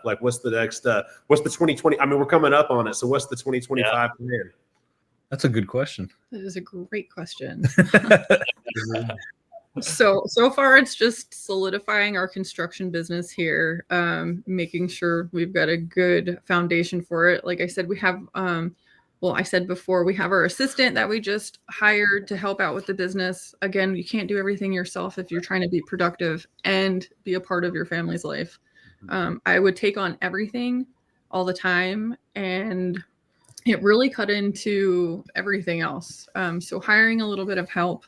Speaker 1: Like what's the next what's the 2020? I mean, we're coming up on it, so what's the 2025 plan?
Speaker 3: That's a good question.
Speaker 4: That is a great question. So far it's just solidifying our construction business here, making sure we've got a good foundation for it. Like I said, we have I said before, we have our assistant that we just hired to help out with the business. Again, you can't do everything yourself if you're trying to be productive and be a part of your family's life. I would take on everything all the time, and it really cut into everything else. So hiring a little bit of help,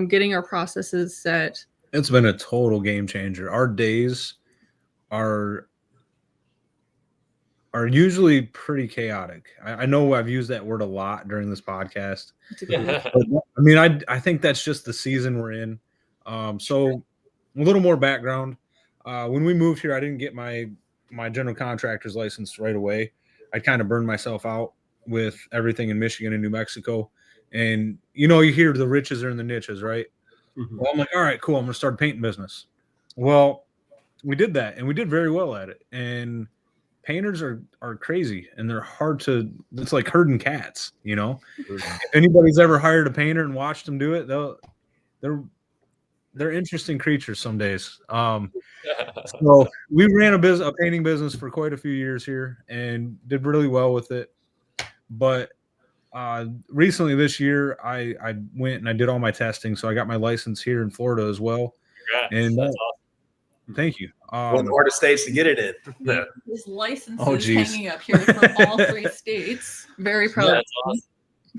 Speaker 4: getting our processes set.
Speaker 3: It's been a total game changer. Our days are are usually pretty chaotic. I know I've used that word a lot during this podcast. I mean, I think that's just the season we're in. So a little more background. When we moved here, I didn't get my general contractor's license right away. I kind of burned myself out with everything in Michigan and New Mexico. And, you hear the riches are in the niches, right?
Speaker 1: Mhm.
Speaker 3: Well, I'm like, all right, cool. I'm going to start a painting business. Well, we did that, and we did very well at it. And painters are crazy, and they're hard to. It's like herding cats, If anybody's ever hired a painter and watched them do it, they're interesting creatures some days. So we ran a painting business for quite a few years here and did really well with it. But recently this year, I went and I did all my testing, so I got my license here in Florida as well.
Speaker 2: Congrats.
Speaker 3: And
Speaker 2: That's awesome.
Speaker 3: Thank you.
Speaker 1: One of the hardest states to get it in. Yeah.
Speaker 4: His license
Speaker 3: Oh,
Speaker 4: is
Speaker 3: geez.
Speaker 4: hanging up here from all 3 states. Very proud.
Speaker 2: Yeah,
Speaker 4: of
Speaker 2: that's
Speaker 4: him.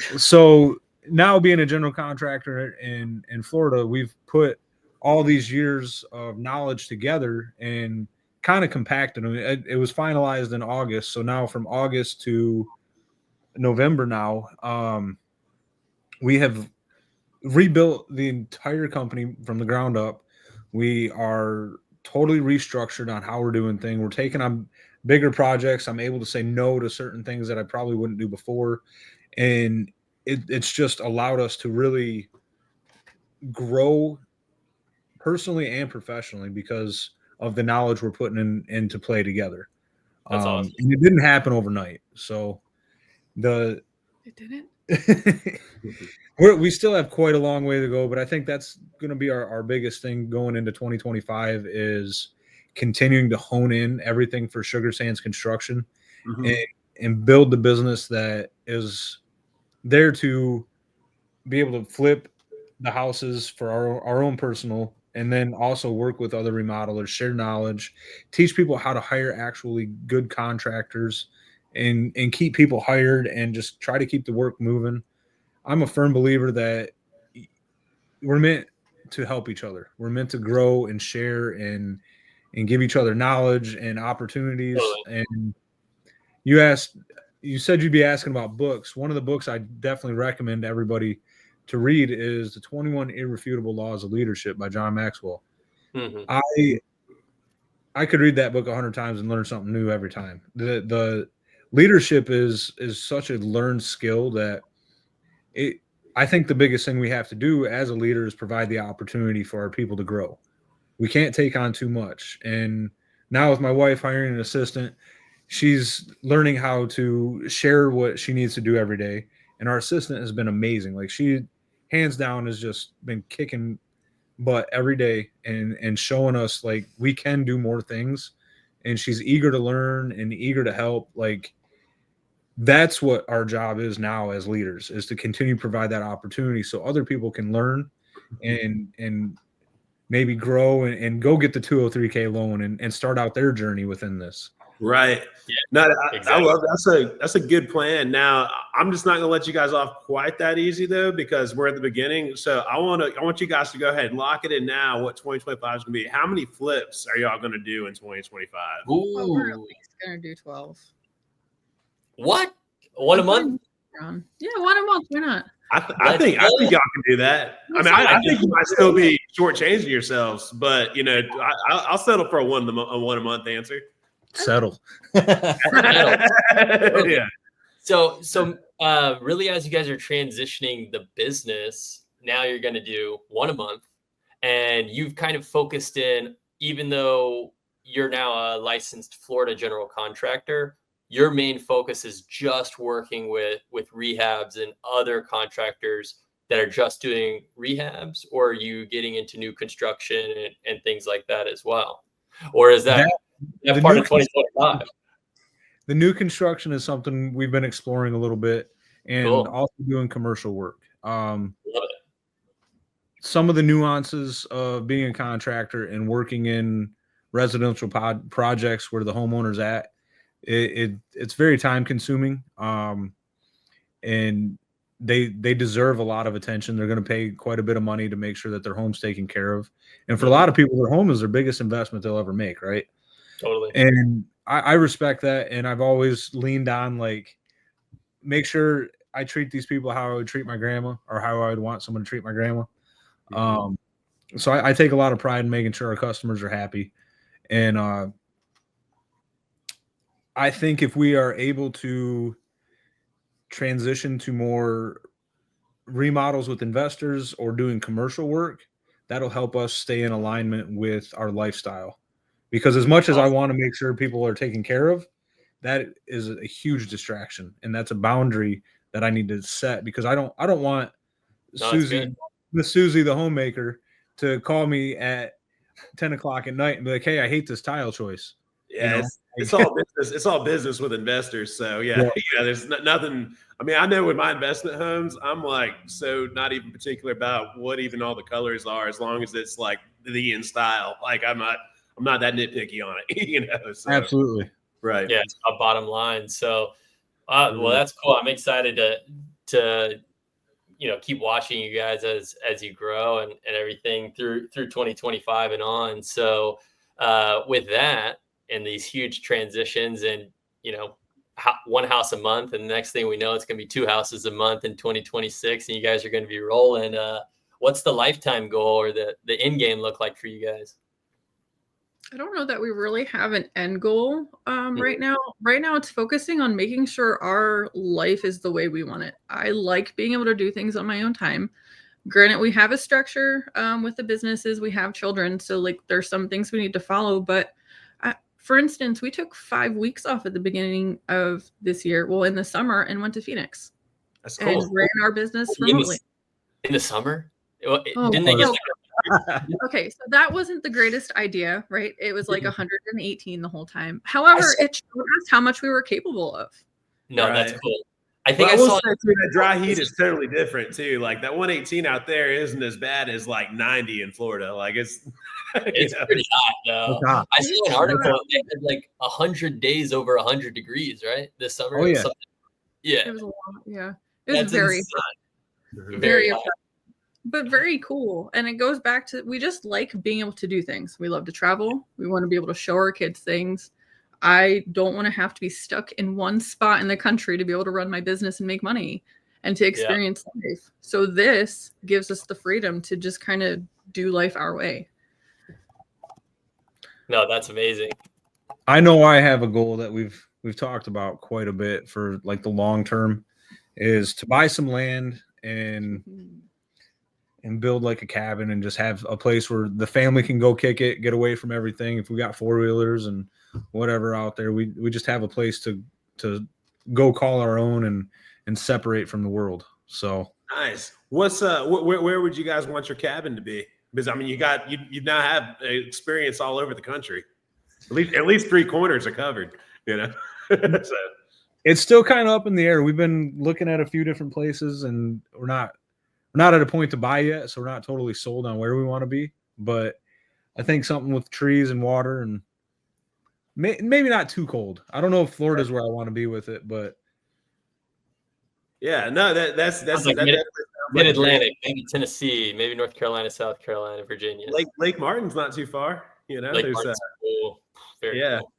Speaker 2: awesome.
Speaker 3: So now being a general contractor in Florida, we've put all these years of knowledge together and kind of compacted them. It was finalized in August. So now from August to November now, we have rebuilt the entire company from the ground up. We are totally restructured on how we're doing things. We're taking on bigger projects. I'm able to say no to certain things that I probably wouldn't do before. And it's just allowed us to really grow personally and professionally because of the knowledge we're putting into play together.
Speaker 2: That's awesome.
Speaker 3: And it didn't happen overnight. So
Speaker 4: It didn't.
Speaker 3: we still have quite a long way to go, but I think that's going to be our biggest thing going into 2025 is continuing to hone in everything for Sugar Sands Construction and build the business that is there to be able to flip the houses for our own personal, and then also work with other remodelers, share knowledge, teach people how to hire actually good contractors and keep people hired and just try to keep the work moving. I'm a firm believer that we're meant to help each other. We're meant to grow and share and give each other knowledge and opportunities.
Speaker 2: Totally.
Speaker 3: And you said you'd be asking about books. One of the books I definitely recommend everybody to read is The 21 Irrefutable Laws of Leadership by John Maxwell.
Speaker 2: Mm-hmm.
Speaker 3: I could read that book 100 times and learn something new every time. The leadership is such a learned skill that I think the biggest thing we have to do as a leader is provide the opportunity for our people to grow. We can't take on too much. And now with my wife hiring an assistant, she's learning how to share what she needs to do every day. And our assistant has been amazing. Like, she hands down has just been kicking butt every day and showing us like we can do more things. And she's eager to learn and eager to help. Like, that's what our job is now as leaders, is to continue to provide that opportunity so other people can learn and maybe grow and go get the 203K loan and start out their journey within this.
Speaker 1: Right.
Speaker 2: Yeah,
Speaker 1: No,
Speaker 2: exactly.
Speaker 1: I love that's a good plan. Now, I'm just not gonna let you guys off quite that easy though, because we're at the beginning. So I want you guys to go ahead and lock it in now. What 2025 is gonna be? How many flips are y'all gonna do in 2025?
Speaker 4: Well, we're at
Speaker 2: Ooh.
Speaker 4: least gonna do 12.
Speaker 2: What? One a month?
Speaker 4: Yeah, 1 a month. Why not?
Speaker 1: I think y'all can do that. I mean, I think you might still be shortchanging yourselves, but I'll settle for a one a month answer.
Speaker 3: Settle.
Speaker 1: Yeah.
Speaker 2: So really, as you guys are transitioning the business, now you're going to do 1 a month, and you've kind of focused in, even though you're now a licensed Florida general contractor, your main focus is just working with rehabs and other contractors that are just doing rehabs, or are you getting into new construction and things like that as well? Or is that part of 2025?
Speaker 3: The new construction is something we've been exploring a little bit, and also doing commercial work.
Speaker 2: Love it.
Speaker 3: Some of the nuances of being a contractor and working in residential projects where the homeowner's at, it's very time consuming, and they deserve a lot of attention. They're going to pay quite a bit of money to make sure that their home's taken care of. And for a lot of people, their home is their biggest investment they'll ever make, right?
Speaker 2: Totally.
Speaker 3: And I respect that, and I've always leaned on like make sure I treat these people how I would treat my grandma or how I would want someone to treat my grandma. So I take a lot of pride in making sure our customers are happy, and I think if we are able to transition to more remodels with investors or doing commercial work, that'll help us stay in alignment with our lifestyle. Because as much as I want to make sure people are taken care of, that is a huge distraction, and that's a boundary that I need to set because I don't want Susie, Miss Susie, the homemaker, to call me at 10 o'clock at night and be like, "Hey, I hate this tile choice."
Speaker 1: Yeah, it's all business. It's all business with investors. So yeah. There's nothing. I mean, I know with my investment homes, I'm like so not even particular about what even all the colors are, as long as it's like the in style. Like I'm not that nitpicky on it. So,
Speaker 3: absolutely.
Speaker 1: Right.
Speaker 2: Yeah, it's a bottom line. So, well, that's cool. I'm excited to keep watching you guys as you grow and everything through 2025 and on. So, with that and these huge transitions, and one house a month, and the next thing we know, it's going to be 2 houses a month in 2026, and you guys are going to be rolling. What's the lifetime goal or the end game look like for you guys?
Speaker 4: I don't know that we really have an end goal right now. Right now, it's focusing on making sure our life is the way we want it. I like being able to do things on my own time. Granted, we have a structure with the businesses. We have children. So, like, there's some things we need to follow. But, for instance, we took 5 weeks off at the beginning of this year, well, in the summer, and went to Phoenix.
Speaker 1: That's cool.
Speaker 4: And ran our business remotely.
Speaker 2: In the summer? Didn't they get
Speaker 4: Okay, so that wasn't the greatest idea, right? It was like 118 the whole time. However, it showed us how much we were capable of.
Speaker 2: No,
Speaker 1: right.
Speaker 2: That's cool. I think
Speaker 1: I will say too, that dry heat is totally different too. Like that 118 out there isn't as bad as like 90 in Florida. Like it's
Speaker 2: pretty hot though. Hot. I saw an article that had like 100 days over 100 degrees, right? This summer.
Speaker 3: Oh yeah.
Speaker 4: Yeah. It was a lot. Yeah. It was very hot. Very hot. But very cool. And it goes back to, we just like being able to do things. We love to travel. We want to be able to show our kids things. I don't want to have to be stuck in one spot in the country to be able to run my business and make money and to experience life. So this gives us the freedom to just kind of do life our way.
Speaker 2: No, that's amazing.
Speaker 3: I know I have a goal that we've talked about quite a bit for like the long term is to buy some land and build like a cabin and just have a place where the family can go kick it, get away from everything. If we got 4-wheelers and whatever out there, we just have a place to go call our own and separate from the world. So
Speaker 1: nice. What's where would you guys want your cabin to be? Because I mean, you now have experience all over the country. At least 3 corners are covered. So.
Speaker 3: It's still kind of up in the air. We've been looking at a few different places, and we're not at a point to buy yet, so we're not totally sold on where we want to be. But I think something with trees and water and maybe not too cold. I don't know if Florida's where I want to be with it, but
Speaker 1: yeah, no, that's
Speaker 2: like mid-Atlantic, maybe Tennessee, maybe North Carolina, South Carolina, Virginia.
Speaker 1: Lake Martin's not too far.
Speaker 2: Lake Martin's cool. Very cool.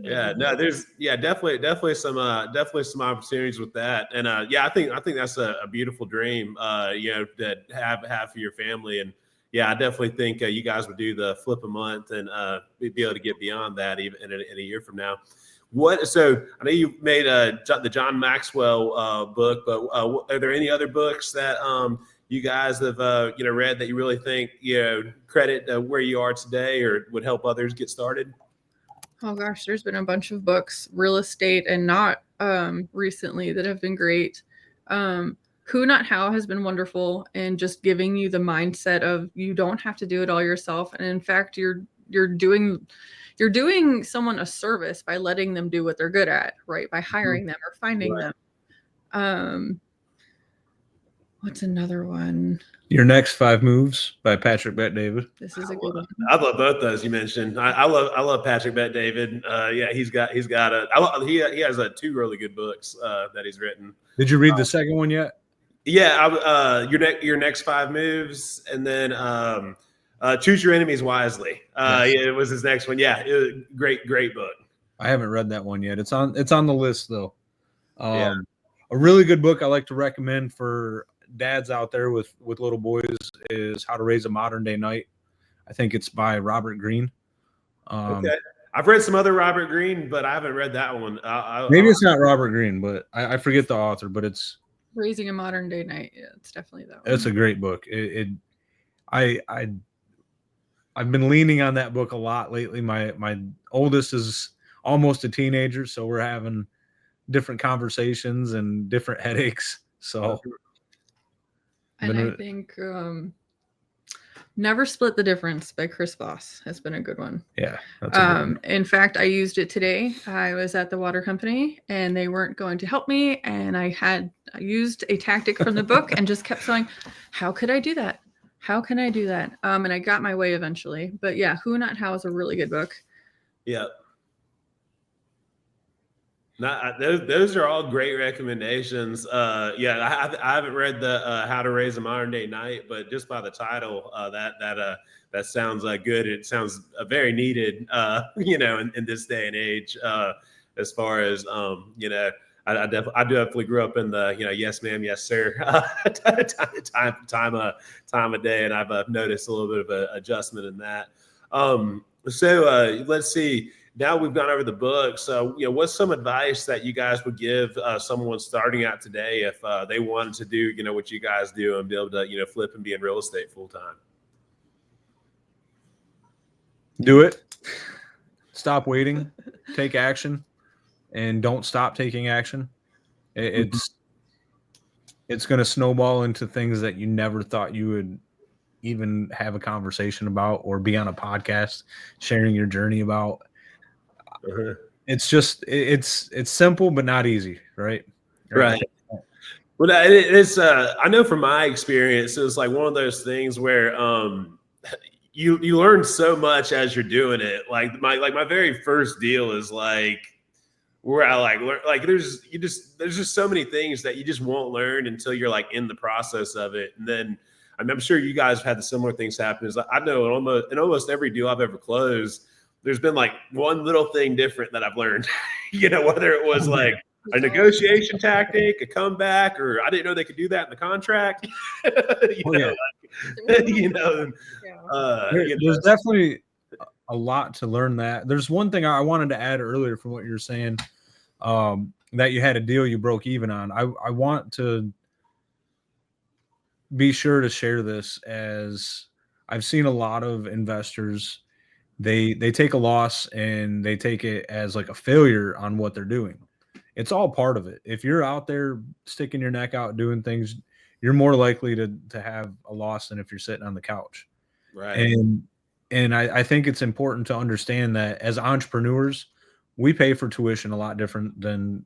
Speaker 1: Yeah, no, there's definitely some opportunities with that, and I think that's a beautiful dream, to have for your family, and I definitely think you guys would do the flip a month and be able to get beyond that even in a year from now. So I know you made the John Maxwell book, but are there any other books that you guys have read that you really think credit where you are today or would help others get started?
Speaker 4: Oh gosh, there's been a bunch of books, real estate and not recently, that have been great. Who Not How has been wonderful in just giving you the mindset of you don't have to do it all yourself, and in fact you're doing someone a service by letting them do what they're good at, right? By hiring them or finding them. What's another one?
Speaker 3: Your Next 5 Moves by Patrick Bet-David.
Speaker 4: This is a good one.
Speaker 1: I love both those you mentioned. I love Patrick Bet-David. He has 2 really good books that he's written.
Speaker 3: Did you read the second one yet?
Speaker 1: Yeah, your next 5 moves, and then Choose Your Enemies Wisely. It was his next one. Yeah, it was great book.
Speaker 3: I haven't read that one yet. It's on the list though.
Speaker 1: Yeah.
Speaker 3: A really good book I like to recommend for dads out there with little boys is How to Raise a Modern Day Knight. I think it's by Robert Greene.
Speaker 1: Okay. I've read some other Robert Greene, but I haven't read that one.
Speaker 3: Maybe it's not Robert Greene, but I forget the author, but it's
Speaker 4: Raising a Modern Day Knight. Yeah, it's definitely that one.
Speaker 3: It's a great book. I've been leaning on that book a lot lately. My oldest is almost a teenager, so we're having different conversations and different headaches. So,
Speaker 4: and I think Never Split the Difference by Chris Voss has been a good one.
Speaker 3: Yeah. That's
Speaker 4: in fact, I used it today. I was at the water company and they weren't going to help me. And I used a tactic from the book and just kept saying, how could I do that? How can I do that? And I got my way eventually. But yeah, Who Not How is a really good book.
Speaker 1: Yeah. Those are all great recommendations. Yeah, I haven't read the How to Raise a Modern Day Knight, but just by the title, that sounds good. It sounds very needed, in this day and age. As far as I definitely grew up in the yes ma'am, yes sir time of day, and I've noticed a little bit of an adjustment in that. So let's see. Now we've gone over the book. So, what's some advice that you guys would give someone starting out today if they wanted to do, what you guys do and be able to, flip and be in real estate full time?
Speaker 3: Do it. Stop waiting. Take action, and don't stop taking action. It's going to snowball into things that you never thought you would even have a conversation about or be on a podcast sharing your journey about. It's just it's simple but not easy, right?
Speaker 1: Well, it's I know from my experience, it's like one of those things where you learn so much as you're doing it. Like my very first deal is like where I learn, there's just so many things that you just won't learn until you're like in the process of it. And then I'm sure you guys have had the similar things happen. Is I know in almost every deal I've ever closed, there's been like one little thing different that I've learned, whether it was like a negotiation tactic, a comeback, or I didn't know they could do that in the contract.
Speaker 3: There's definitely a lot to learn that. There's one thing I wanted to add earlier from what you were saying, that you had a deal you broke even on. I want to be sure to share this, as I've seen a lot of investors, they take a loss and they take it as like a failure on what they're doing. It's all part of it. If you're out there sticking your neck out doing things, you're more likely to have a loss than if you're sitting on the couch.
Speaker 1: Right.
Speaker 3: And I think it's important to understand that as entrepreneurs, we pay for tuition a lot different than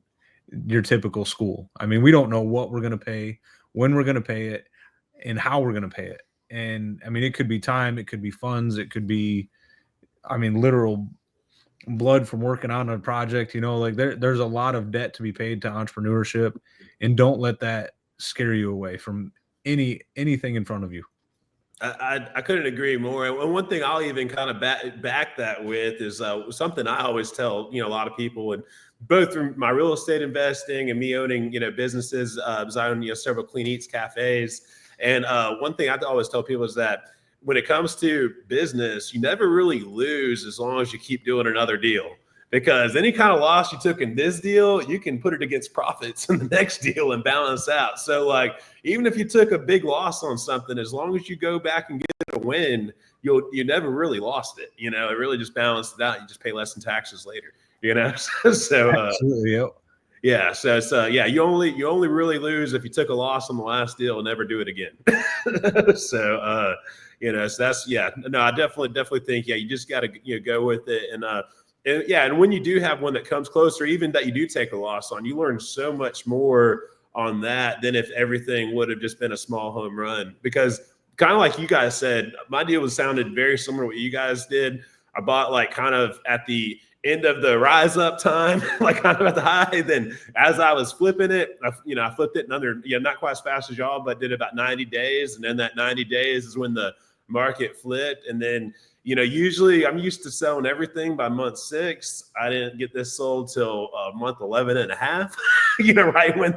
Speaker 3: your typical school. I mean, we don't know what we're going to pay, when we're going to pay it, and how we're going to pay it. And I mean, it could be time, it could be funds, it could be, literal blood from working on a project. There's a lot of debt to be paid to entrepreneurship, and don't let that scare you away from anything in front of you.
Speaker 1: I couldn't agree more. And one thing I'll even kind of back that with is something I always tell, a lot of people, and both through my real estate investing and me owning, businesses, because I own, several clean eats cafes. And one thing I always tell people is that when it comes to business, you never really lose as long as you keep doing another deal, because any kind of loss you took in this deal, you can put it against profits in the next deal and balance out. So like, even if you took a big loss on something, as long as you go back and get a win, you never really lost it. It really just balanced it out. You just pay less in taxes later, so
Speaker 3: Absolutely.
Speaker 1: Yeah. So you only really lose if you took a loss on the last deal and never do it again. So that's, no, I definitely think, you just got to, go with it. And when you do have one that comes close, or even that you do take a loss on, you learn so much more on that than if everything would have just been a small home run. Because kind of like you guys said, my deal sounded very similar to what you guys did. I bought like kind of at the end of the rise up time, like kind of at the high. Then as I was flipping it, I flipped it in under, not quite as fast as y'all, but did about 90 days. And then that 90 days is when the market flipped. And then, usually I'm used to selling everything by month 6. I didn't get this sold till month 11 and a half, right when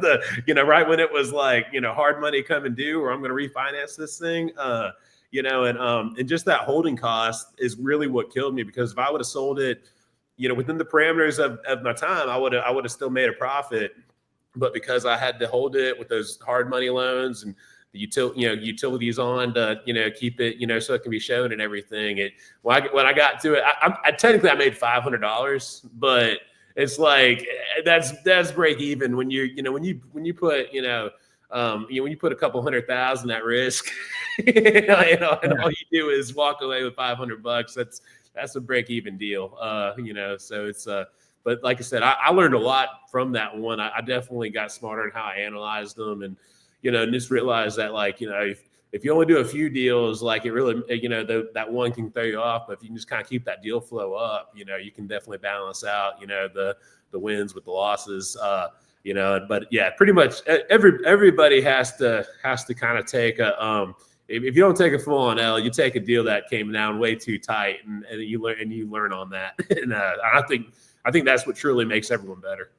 Speaker 1: right when it was like, hard money coming due, or I'm going to refinance this thing. And just that holding cost is really what killed me, because if I would have sold it, within the parameters of my time, I would have still made a profit. But because I had to hold it with those hard money loans and the utilities on to, keep it, so it can be shown and everything. When I got to it, I technically I made $500, but it's like that's break even when you put when you put a couple $100,000 at risk, and all you do is walk away with $500. That's a break even deal, So it's but like I said, I learned a lot from that one. I definitely got smarter in how I analyzed them, and and just realized that, like, if you only do a few deals, like, it really, that one can throw you off. But if you can just kind of keep that deal flow up, you can definitely balance out, the wins with the losses. But yeah, pretty much everybody has to kind of take a if you don't take a full on L, you take a deal that came down way too tight, and you learn on that. And I think that's what truly makes everyone better.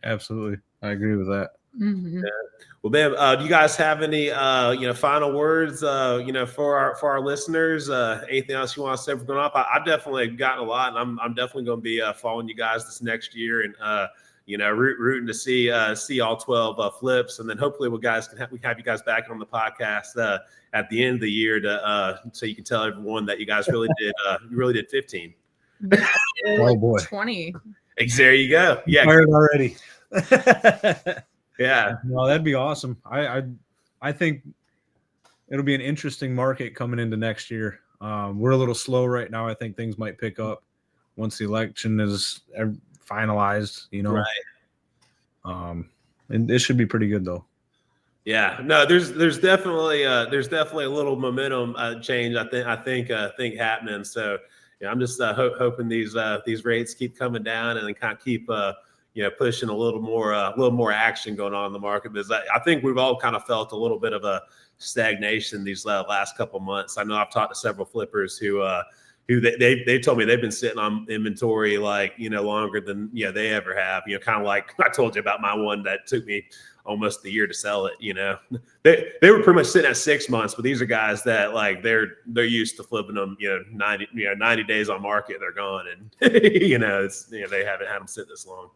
Speaker 3: Absolutely, I agree with that.
Speaker 4: Mm-hmm.
Speaker 1: Yeah. Well, man, do you guys have any final words for our listeners? Anything else you want to say for going up? I've definitely gotten a lot, and I'm definitely going to be following you guys this next year, and rooting to see all 12 flips, and then hopefully we have you guys back on the podcast at the end of the year so you can tell everyone that you guys really did 15.
Speaker 3: Oh boy,
Speaker 4: 20.
Speaker 1: There you go. Yeah,
Speaker 3: tired already.
Speaker 1: Yeah,
Speaker 3: no, that'd be awesome. I think it'll be an interesting market coming into next year. We're a little slow right now. I think things might pick up once the election is finalized.
Speaker 1: Right.
Speaker 3: And it should be pretty good though.
Speaker 1: Yeah, no, there's definitely a little momentum change. I think happening. So yeah, I'm just hoping these rates keep coming down, and then kind of keep pushing a little more action going on in the market, because I think we've all kind of felt a little bit of a stagnation these last couple months. I know I've talked to several flippers who they told me they've been sitting on inventory longer than they ever have. Kind of like I told you about my one that took me almost a year to sell it. They were pretty much sitting at 6 months, but these are guys that, like, they're used to flipping them 90 days on market, they're gone, and they haven't had them sit this long.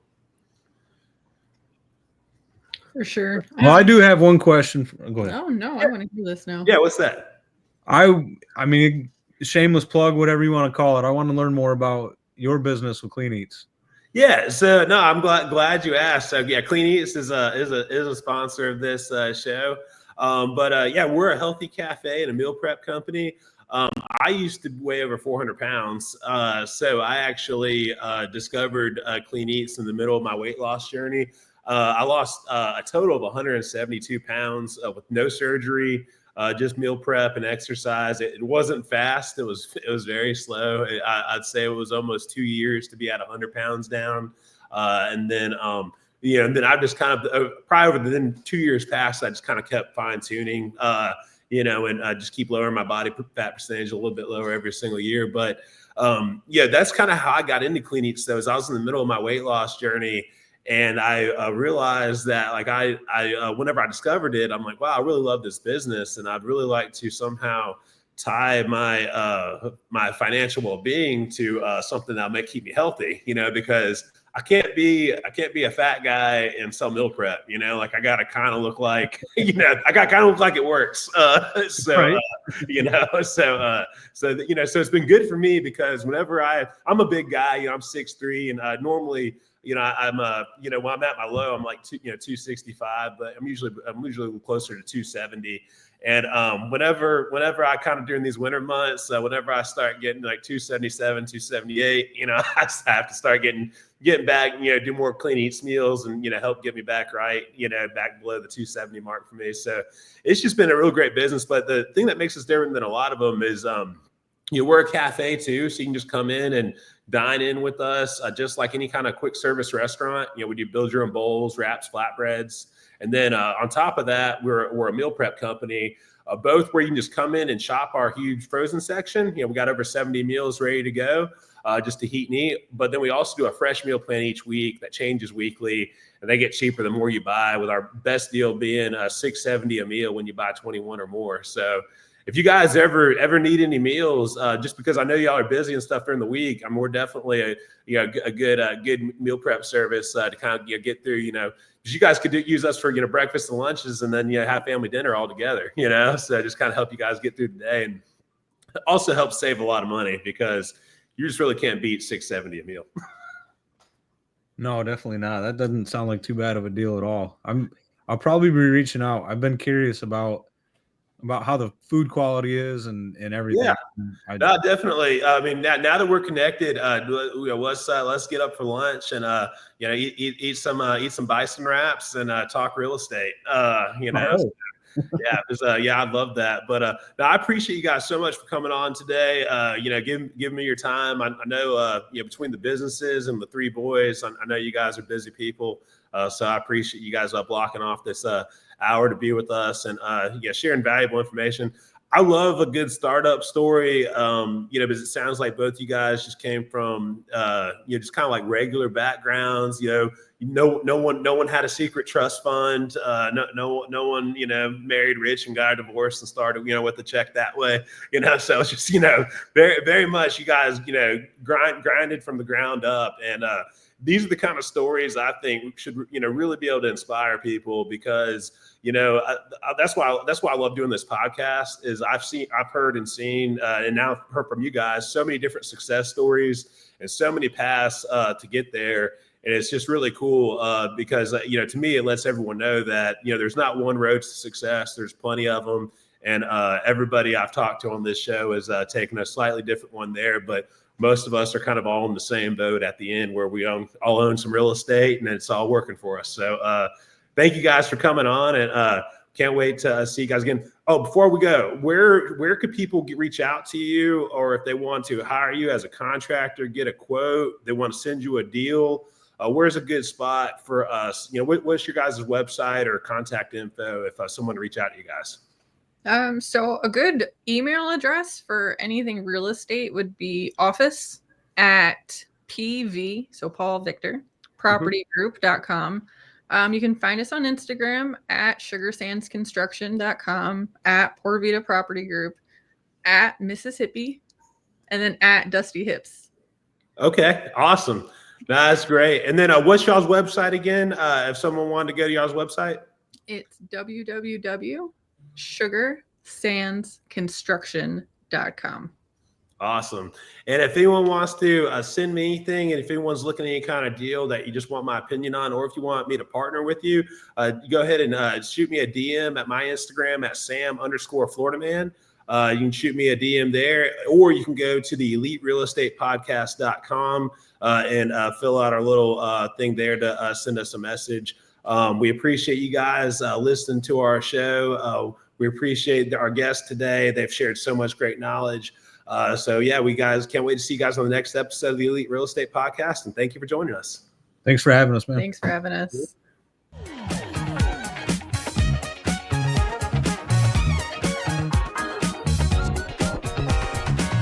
Speaker 4: For sure.
Speaker 3: Well, I do have one question. Go ahead.
Speaker 4: Oh no, I want to hear this now.
Speaker 1: Yeah, what's that?
Speaker 3: I mean, shameless plug, whatever you want to call it. I want to learn more about your business with Clean Eats.
Speaker 1: Yeah, so no, I'm glad you asked. So yeah, Clean Eats is a sponsor of this show. But we're a healthy cafe and a meal prep company. I used to weigh over 400 pounds. So I actually discovered Clean Eats in the middle of my weight loss journey. I lost a total of 172 pounds with no surgery, just meal prep and exercise. It wasn't fast. It was very slow. I'd say it was almost 2 years to be at 100 pounds down. And then I just kind of probably over the 2 years past, I just kind of kept fine tuning, and just keep lowering my body fat percentage a little bit lower every single year. But that's kind of how I got into Clean Eats. So I was in the middle of my weight loss journey, and I realized that, like, I whenever I discovered it, I'm like, wow, I really love this business, and I'd really like to somehow tie my my financial well-being to something that'll keep me healthy, because I can't be a fat guy and sell meal prep, like I gotta kind of look like, I got kind of look like it works. So it's been good for me, because whenever I'm a big guy, I'm 6'3", and normally, I'm when I'm at my low, I'm like 265, but I'm usually closer to 270. And whenever I kind of during these winter months, whenever I start getting like 277, 278, I have to start getting back, do more Clean Eats meals and, help get me back right, back below the 270 mark for me. So it's just been a real great business. But the thing that makes us different than a lot of them is, we're a cafe too, so you can just come in and dine in with us, just like any kind of quick service restaurant. We do build your own bowls, wraps, flatbreads. And then on top of that, we're a meal prep company, both where you can just come in and shop our huge frozen section. We got over 70 meals ready to go just to heat and eat. But then we also do a fresh meal plan each week that changes weekly, and they get cheaper the more you buy, with our best deal being $6.70 a meal when you buy 21 or more. So if you guys ever need any meals, just because I know y'all are busy and stuff during the week, we're definitely a good meal prep service to kind of get through. Because you guys could use us for breakfast and lunches, and then have family dinner all together. So just kind of help you guys get through the day, and also help save a lot of money, because you just really can't beat $6.70 a meal.
Speaker 3: No, definitely not. That doesn't sound like too bad of a deal at all. I'll probably be reaching out. I've been curious about how the food quality is and everything.
Speaker 1: Yeah, no, definitely. I mean, now that we're connected, let's get up for lunch and eat some bison wraps and talk real estate.
Speaker 3: Oh.
Speaker 1: Yeah, I'd love that. But no, I appreciate you guys so much for coming on today. Giving me your time. I know between the businesses and the three boys, I know you guys are busy people. So I appreciate you guys blocking off this hour to be with us and sharing valuable information. I love a good startup story, because it sounds like both you guys just came from just kind of like regular backgrounds. No one had a secret trust fund. No one married rich and got a divorce and started with the check that way. So it's just very very much you guys grinded from the ground up, and these are the kind of stories I think should really be able to inspire people, because that's why I love doing this podcast. Is I've heard and seen and now heard from you guys so many different success stories and so many paths to get there. And it's just really cool because to me, it lets everyone know that there's not one road to success. There's plenty of them, and everybody I've talked to on this show is taking a slightly different one there, but most of us are kind of all in the same boat at the end, where we all own some real estate and it's all working for us. So thank you guys for coming on, and can't wait to see you guys again. Oh, before we go, where could people reach out to you, or if they want to hire you as a contractor, get a quote, they want to send you a deal? Where's a good spot for us? What's your guys' website or contact info if someone reach out to you guys?
Speaker 4: So a good email address for anything real estate would be office@PV, so Paul Victor, propertygroup.com. You can find us on Instagram at sugarsandsconstruction.com, at Port Vita Property Group, at Mississippi, and then at Dusty Hips. Okay,
Speaker 1: awesome. That's great. And then what's y'all's website again? If someone wanted to go to y'all's website?
Speaker 4: It's www.sugarsandsconstruction.com.
Speaker 1: Awesome. And if anyone wants to send me anything, and if anyone's looking at any kind of deal that you just want my opinion on, or if you want me to partner with you, go ahead and shoot me a DM at my Instagram at Sam_FloridaMan. You can shoot me a DM there, or you can go to the EliteRealEstatePodcast.com and fill out our little thing there to send us a message. We appreciate you guys listening to our show. We appreciate our guests today. They've shared so much great knowledge. We guys can't wait to see you guys on the next episode of the Elite Real Estate Podcast. And thank you for joining us.
Speaker 3: Thanks for having us, man.
Speaker 4: Thanks for having us.